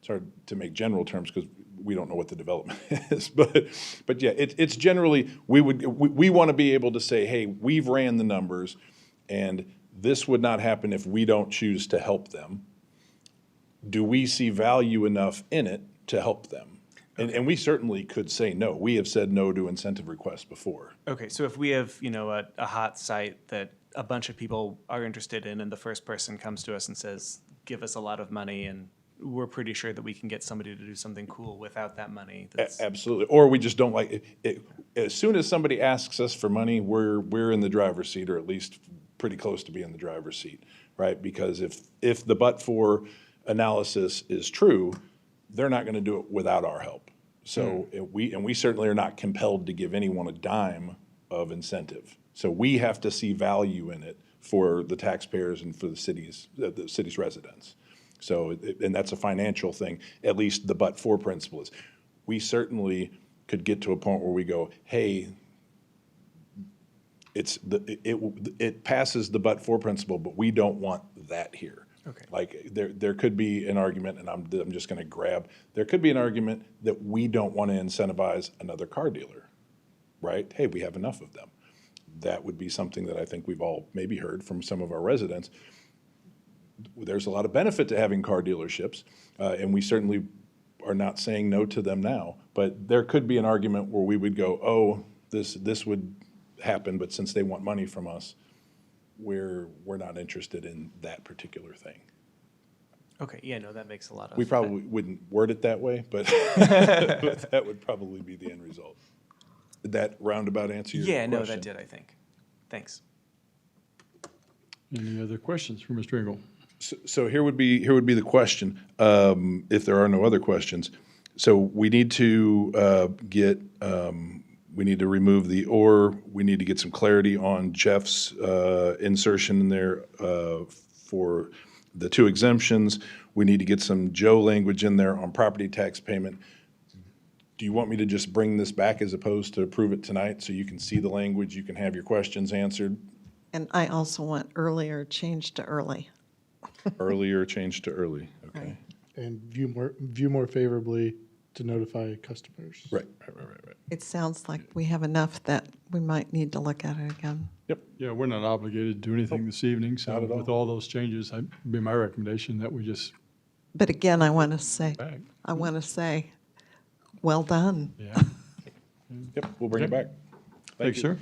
to make general terms because we don't know what the development is. But yeah, it's generally, we want to be able to say, hey, we've ran the numbers, and this would not happen if we don't choose to help them. Do we see value enough in it to help them? And we certainly could say no. We have said no to incentive requests before. okay, so if we have, you know, a hot site that a bunch of people are interested in, and the first person comes to us and says, give us a lot of money, and we're pretty sure that we can get somebody to do something cool without that money. Absolutely. Or we just don't like it. As soon as somebody asks us for money, we're in the driver's seat, or at least pretty close to being in the driver's seat, right? Because if the but-for analysis is true, they're not going to do it without our help. So we certainly are not compelled to give anyone a dime of incentive. So we have to see value in it for the taxpayers and for the city's residents. So, and that's a financial thing, at least the but-for principle is. We certainly could get to a point where we go, hey, it passes the but-for principle, but we don't want that here. Okay. Like, there could be an argument, and I'm just gonna there could be an argument that we don't want to incentivize another car dealer, right? Hey, we have enough of them. That would be something that I think we've all maybe heard from some of our residents. There's a lot of benefit to having car dealerships, and we certainly are not saying no to them now. But there could be an argument where we would go, oh, this would happen, but since they want money from us, we're not interested in that particular thing. Okay, yeah, no, that makes a lot of We probably wouldn't word it that way, but that would probably be the end result. Did that roundabout answer your question? Yeah, no, that did, I think. Thanks. Any other questions for Mr. Engel? So here would be the question, if there are no other questions. So we need to we need to remove we need to get some clarity on Jeff's insertion in there for the 2 exemptions. We need to get some Joe language in there on property tax payment. Do you want me to just bring this back as opposed to approve it tonight so you can see the language, you can have your questions answered? And I also want earlier changed to early. Earlier changed to early, okay. Right. And view more favorably to notify customers. Right. It sounds like we have enough that we might need to look at it again. Yep. Yeah, we're not obligated to do anything this evening, so Not at all. with all those changes, it'd be my recommendation that we just But again, I want to back. well done. Yeah. Yep, we'll bring it back. Thanks, you. sir.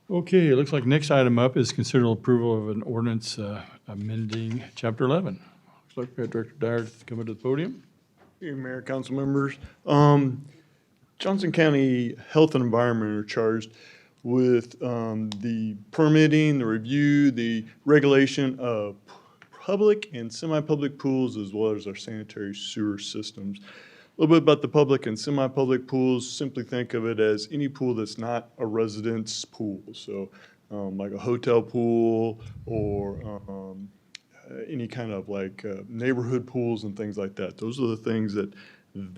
Okay, it looks like next item up is consider approval of an ordinance amending Chapter 11. Looks like we have Director Dyer coming to the podium. Hey, Mayor, council members. Johnson County Health and Environment are charged with the permitting, the review, the regulation of public and semi-public pools, as well as our sanitary sewer systems. A little bit about the public and semi-public pools. Simply think of it as any pool that's not a residence pool. So like a hotel pool or any kind of like neighborhood pools and things like that. Those are the things that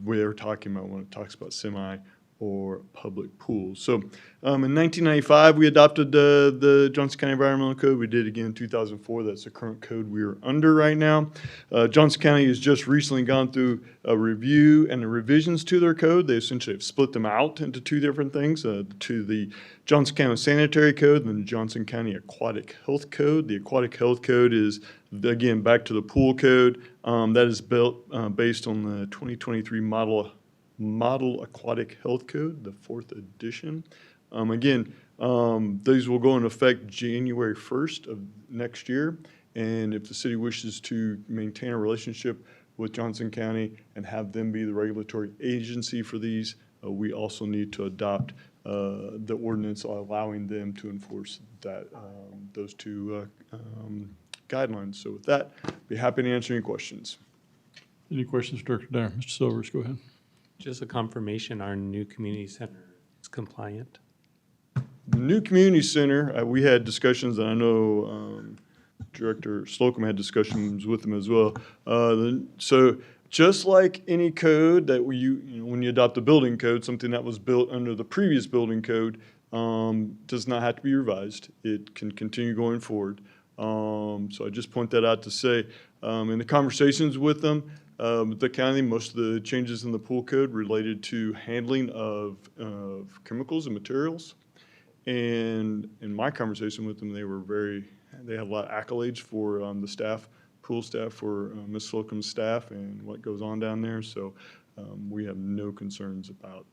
we're talking about when it talks about semi or public pools. So in 1995, we adopted the Johnson County Environmental Code. We did again in 2004. That's the current code we are under right now. Johnson County has just recently gone through a review and the revisions to their code. They essentially have split them out into two different things, to the Johnson County Sanitary Code and the Johnson County Aquatic Health Code. The Aquatic Health Code is, again, back to the pool code. That is built based on the 2023 Model Aquatic Health Code, the 4th edition. These will go into effect January 1st of next year. And if the city wishes to maintain a relationship with Johnson County and have them be the regulatory agency for these, we also need to adopt the ordinance allowing them to enforce that, those two guidelines. So with that, be happy to answer any questions. Any questions, Director Dyer? Mr. Silvers, go ahead. Just a confirmation, our new community center is compliant. The new community center, we had discussions, and I know Director Slocum had discussions with them as well. So just like any code that when you adopt a building code, something that was built under the previous building code does not have to be revised. It can continue going forward. So I just point that out to say, in the conversations with them, the county, most of the changes in the pool code related to handling of chemicals and materials. And in my conversation with them, they had a lot of accolades for the staff, pool staff, for Ms. Slocum's staff and what goes on down there. So we have no concerns about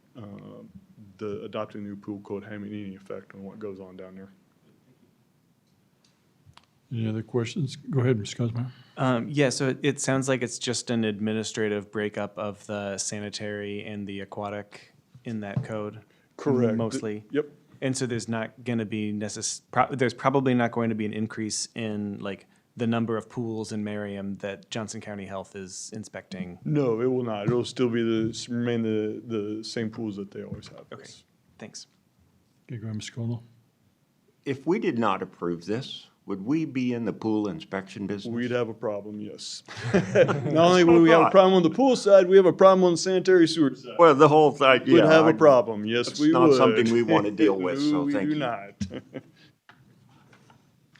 the adopting the new pool code having any effect on what goes on down there. Any other questions? Go ahead, Mr. Cosmo. Yeah, so it sounds like it's just an administrative breakup of the sanitary and the aquatic in that code. Correct. Mostly. Yep. And so there's not going to be there's probably not going to be an increase in like the number of pools in Merriam that Johnson County Health is inspecting. No, it will not. It'll still be remain the same pools that they always have. Okay, thanks. Okay, go ahead, Mr. Caldwell. If we did not approve this, would we be in the pool inspection business? We'd have a problem, yes. Not only would we have a problem on the pool side, we have a problem on the sanitary sewer side. Well, the whole thing, yeah. We'd have a problem, yes, we would. It's not something we want to deal with, so No, thank you. we do not.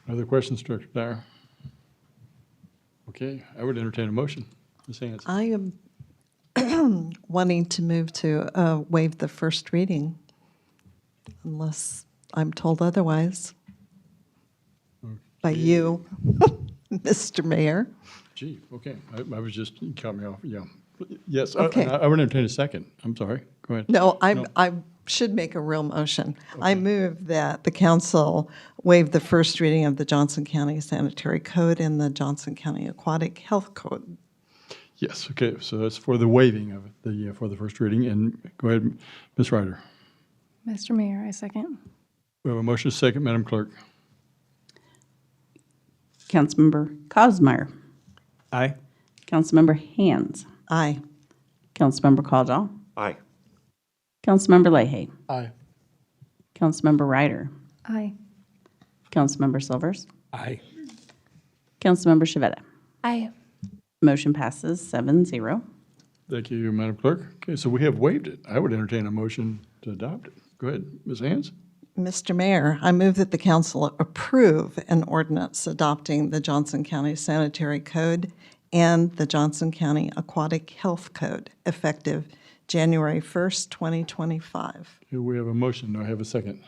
Other questions, Director Dyer? Okay, I would entertain a motion. Ms. Hanson. I am wanting to move to waive the first reading, unless I'm told otherwise by you, Mr. Mayor. Gee, okay, I was just, you caught me off, yeah. Yes, Okay. I would entertain a second. I'm sorry, go ahead. No, I should make a real motion. I move that the council waive the first reading of the Johnson County Sanitary Code and the Johnson County Aquatic Health Code. Yes, okay, so that's for the waiving of it, for the first reading, and go ahead, Ms. Ryder. Mr. Mayor, I second. We have a motion, second, Madam Clerk. Councilmember Cosmeyer. Aye. Councilmember Hands. Aye. Councilmember Caldwell. Aye. Councilmember Leahy. Aye. Councilmember Ryder. Aye. Councilmember Silvers. Aye. Councilmember Shavetta. Aye. Motion passes 7-0. Thank you, Madam Clerk. Okay, so we have waived it. I would entertain a motion to adopt it. Go ahead, Ms. Hands. Mr. Mayor, I move that the council approve an ordinance adopting the Johnson County Sanitary Code and the Johnson County Aquatic Health Code effective January 1st, 2025. Okay, we have a motion. Do I have a second?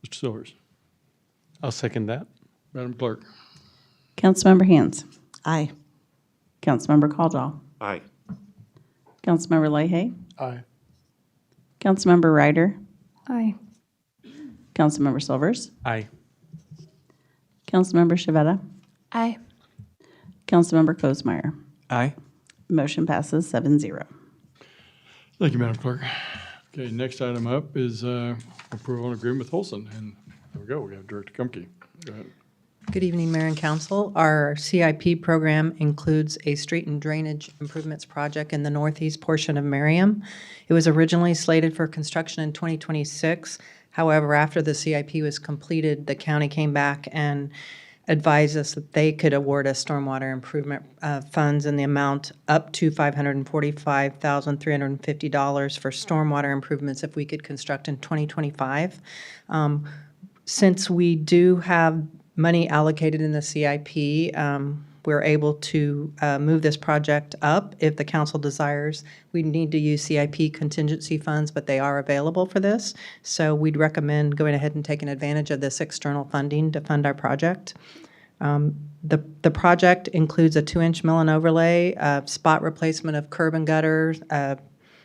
Mr. Silvers. I'll second that. Madam Clerk. Councilmember Hands. Aye. Councilmember Caldwell. Aye. Councilmember Leahy. Aye. Councilmember Ryder. Aye. Councilmember Silvers. Aye. Councilmember Shavetta. Aye. Councilmember Cosmeyer. Aye. Motion passes 7-0. Thank you, Madam Clerk. Okay, next item up is approval and agreement with Holson. And there we go. We have Director Kumke. Go ahead. Good evening, Mayor and Council. Our CIP program includes a street and drainage improvements project in the northeast portion of Merriam. It was originally slated for construction in 2026. However, after the CIP was completed, the county came back and advised us that they could award us stormwater improvement funds in the amount up to $545,350 for stormwater improvements if we could construct in 2025. Since we do have money allocated in the CIP, we're able to move this project up if the council desires. We need to use CIP contingency funds, but they are available for this. So we'd recommend going ahead and taking advantage of this external funding to fund our project. The project includes a 2-inch mill and overlay, spot replacement of curb and gutters,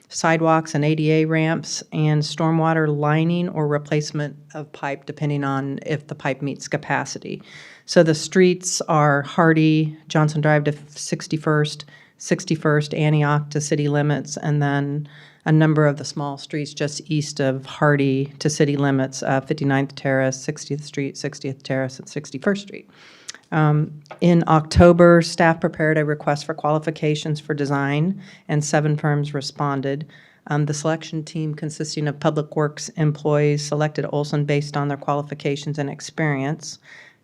sidewalks and ADA ramps, and stormwater lining or replacement of pipe, depending on if the pipe meets capacity. So the streets are Hardy, Johnson Drive to 61st, 61st, Antioch to city limits, and then a number of the small streets just east of Hardy to city limits, 59th Terrace, 60th Street, 60th Terrace, and 61st Street. In October, staff prepared a request for qualifications for design, and 7 firms responded. The selection team, consisting of Public Works employees, selected Olson based on their qualifications and experience.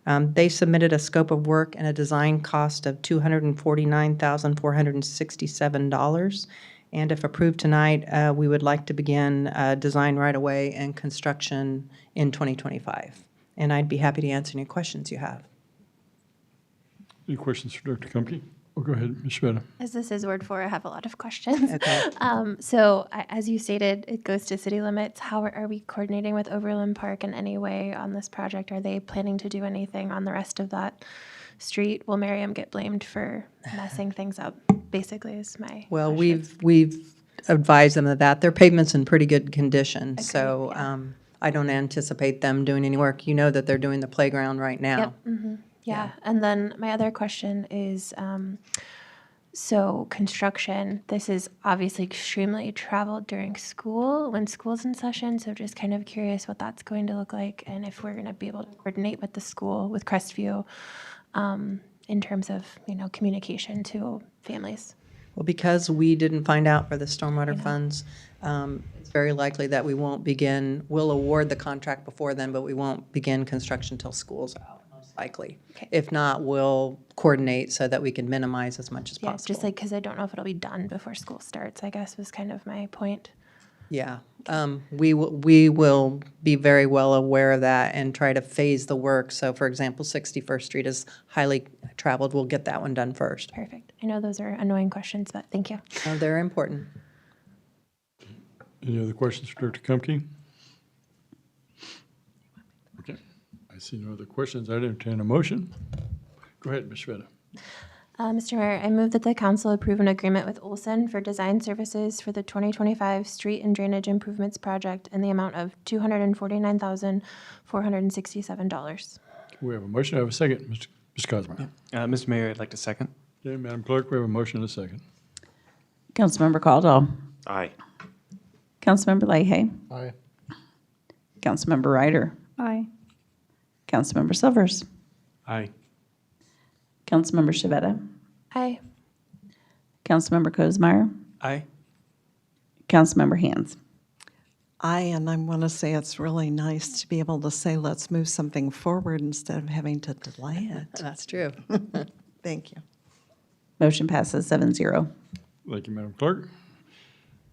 They submitted a scope of work and a design cost of $249,467. And if approved tonight, we would like to begin design right away and construction in 2025. And I'd be happy to answer any questions you have. Any questions for Dr. Kumke? Oh, go ahead, Ms. Shveta. As this is word 4, I have a lot of questions. Okay. As you stated, it goes to city limits. How are we coordinating with Overland Park in any way on this project? Are they planning to do anything on the rest of that street? Will Merriam get blamed for messing things up? Basically, is my Well, question. we've advised them of that. Their pavement's in pretty good condition, Agreed, so yeah. I don't anticipate them doing any work. You know that they're doing the playground right now. Yep. Yeah. And then my other question is, so construction, this is obviously extremely traveled during school, when school's in session. So just kind of curious what that's going to look like and if we're going to be able to coordinate with the school, with Crestview, in terms of, communication to families. Well, because we didn't find out for the stormwater funds, it's very likely that we'll award the contract before then, but we won't begin construction till school's out, most likely. Okay. If not, we'll coordinate so that we can minimize as much as Yeah, possible. just because I don't know if it'll be done before school starts, I guess was kind of my point. Yeah, we will be very well aware of that and try to phase the work. So, for example, 61st Street is highly traveled. We'll get that one done first. Perfect. I know those are annoying questions, but thank you. They're important. Any other questions for Dr. Kumke? Okay, I see no other questions. I'd entertain a motion. Go ahead, Ms. Shveta. Mr. Mayor, I move that the council approve an agreement with Olson for design services for the 2025 street and drainage improvements project in the amount of $249,467. We have a motion. I have a second. Mr. Cosmer. Mr. Mayor, I'd like to second. Okay, Madam Clerk, we have a motion and a second. Councilmember Caldwell. Aye. Councilmember Leahy. Aye. Councilmember Ryder. Aye. Councilmember Silvers. Aye. Councilmember Shveta. Aye. Councilmember Kozmeyer. Aye. Councilmember Hands. And I want to say it's really nice to be able to say, let's move something forward instead of having to delay it. That's true. Thank you. Motion passes 7-0. Thank you, Madam Clerk.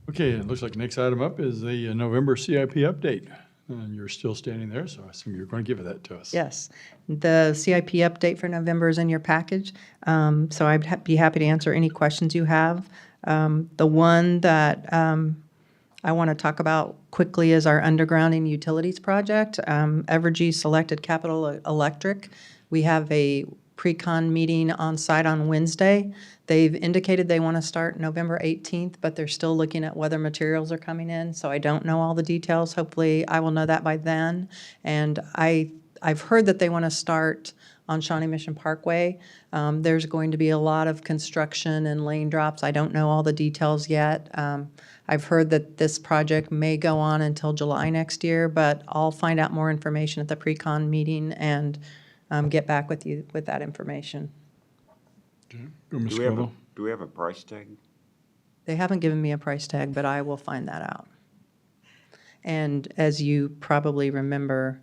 Okay, it looks like the next item up is the November CIP update. And you're still standing there, so I assume you're going to give that to us. Yes. The CIP update for November is in your package, so I'd be happy to answer any questions you have. The one that I want to talk about quickly is our undergrounding utilities project. Evergy selected Capital Electric. We have a pre-con meeting on site on Wednesday. They've indicated they want to start November 18th, but they're still looking at whether materials are coming in, so I don't know all the details. Hopefully, I will know that by then. And I've heard that they want to start on Shawnee Mission Parkway. There's going to be a lot of construction and lane drops. I don't know all the details yet. I've heard that this project may go on until July next year, but I'll find out more information at the pre-con meeting and get back with you with that information. Okay. Go, Ms. Do we have a, Caldwell. do we have a price tag? They haven't given me a price tag, but I will find that out. And as you probably remember,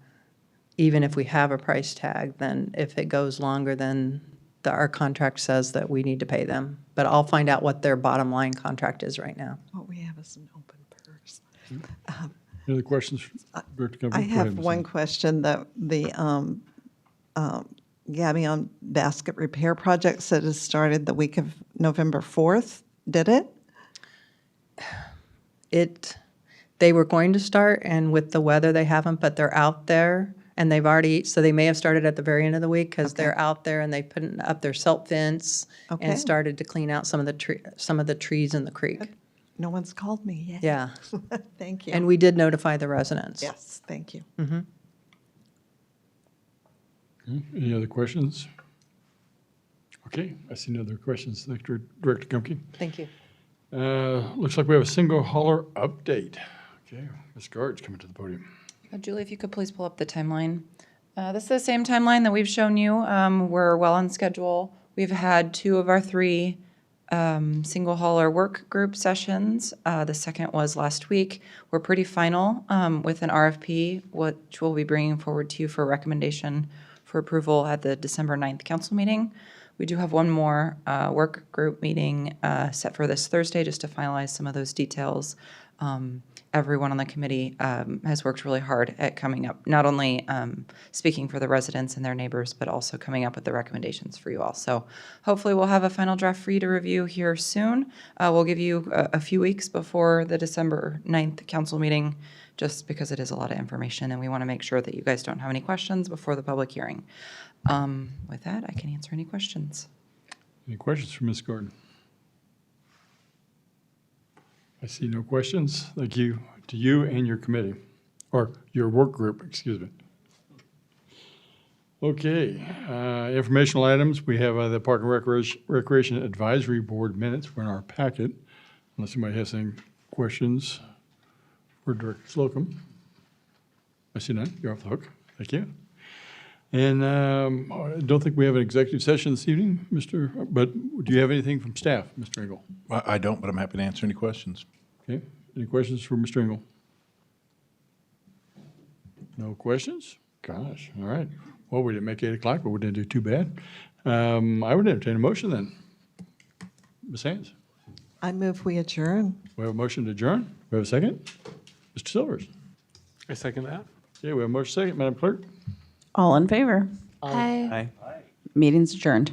even if we have a price tag, then if it goes longer, then our contract says that we need to pay them. But I'll find out what their bottom line contract is right now. What we have is an open purse. Any other questions, Director Gumpy? I Go ahead, have Ms. one Haynes. question. The Gabion Basket Repair Project said it started the week of November 4th. Did it? They were going to start, and with the weather, they haven't, but they're out there, and they've already, so they may have started at the very end of the week, because they're out there and they put up their silt fence Okay. and started to clean out some of the trees in the creek. No one's called me yet. Yeah. Thank you. And we did notify the residents. Yes, thank you. Mhm. Any other questions? Okay, I see no other questions. Director Gumpy. Thank you. Looks like we have a single hauler update. Okay, Ms. Guard's coming to the podium. Julie, if you could please pull up the timeline. This is the same timeline that we've shown you. We're well on schedule. We've had 2 of our 3 single hauler work group sessions. The second was last week. We're pretty final with an RFP, which we'll be bringing forward to you for recommendation for approval at the December 9th council meeting. We do have one more work group meeting set for this Thursday just to finalize some of those details. Everyone on the committee has worked really hard at coming up, not only speaking for the residents and their neighbors, but also coming up with the recommendations for you all. So hopefully we'll have a final draft for you to review here soon. We'll give you a few weeks before the December 9th council meeting, just because it is a lot of information and we want to make sure that you guys don't have any questions before the public hearing. With that, I can answer any questions. Any questions for Ms. Gordon? I see no questions. Thank you to you and your committee, or your work group, excuse me. Okay, informational items. We have the Park and Recreation Advisory Board minutes were in our packet. Unless somebody has any questions for Director Slocum. I see none. You're off the hook. Thank you. And I don't think we have an executive session this evening, but do you have anything from staff, Mr. Engel? I don't, but I'm happy to answer any questions. Okay, any questions for Mr. Engel? No questions? Gosh, all right. Well, we didn't make 8 o'clock, but we didn't do too bad. I would entertain a motion then. Ms. Haynes, I move we adjourn. we have a motion to adjourn. We have a second? Mr. Silvers? I second that. Okay, we have a motion second. Madam Clerk? All in favor? Aye. Aye. Meeting's adjourned.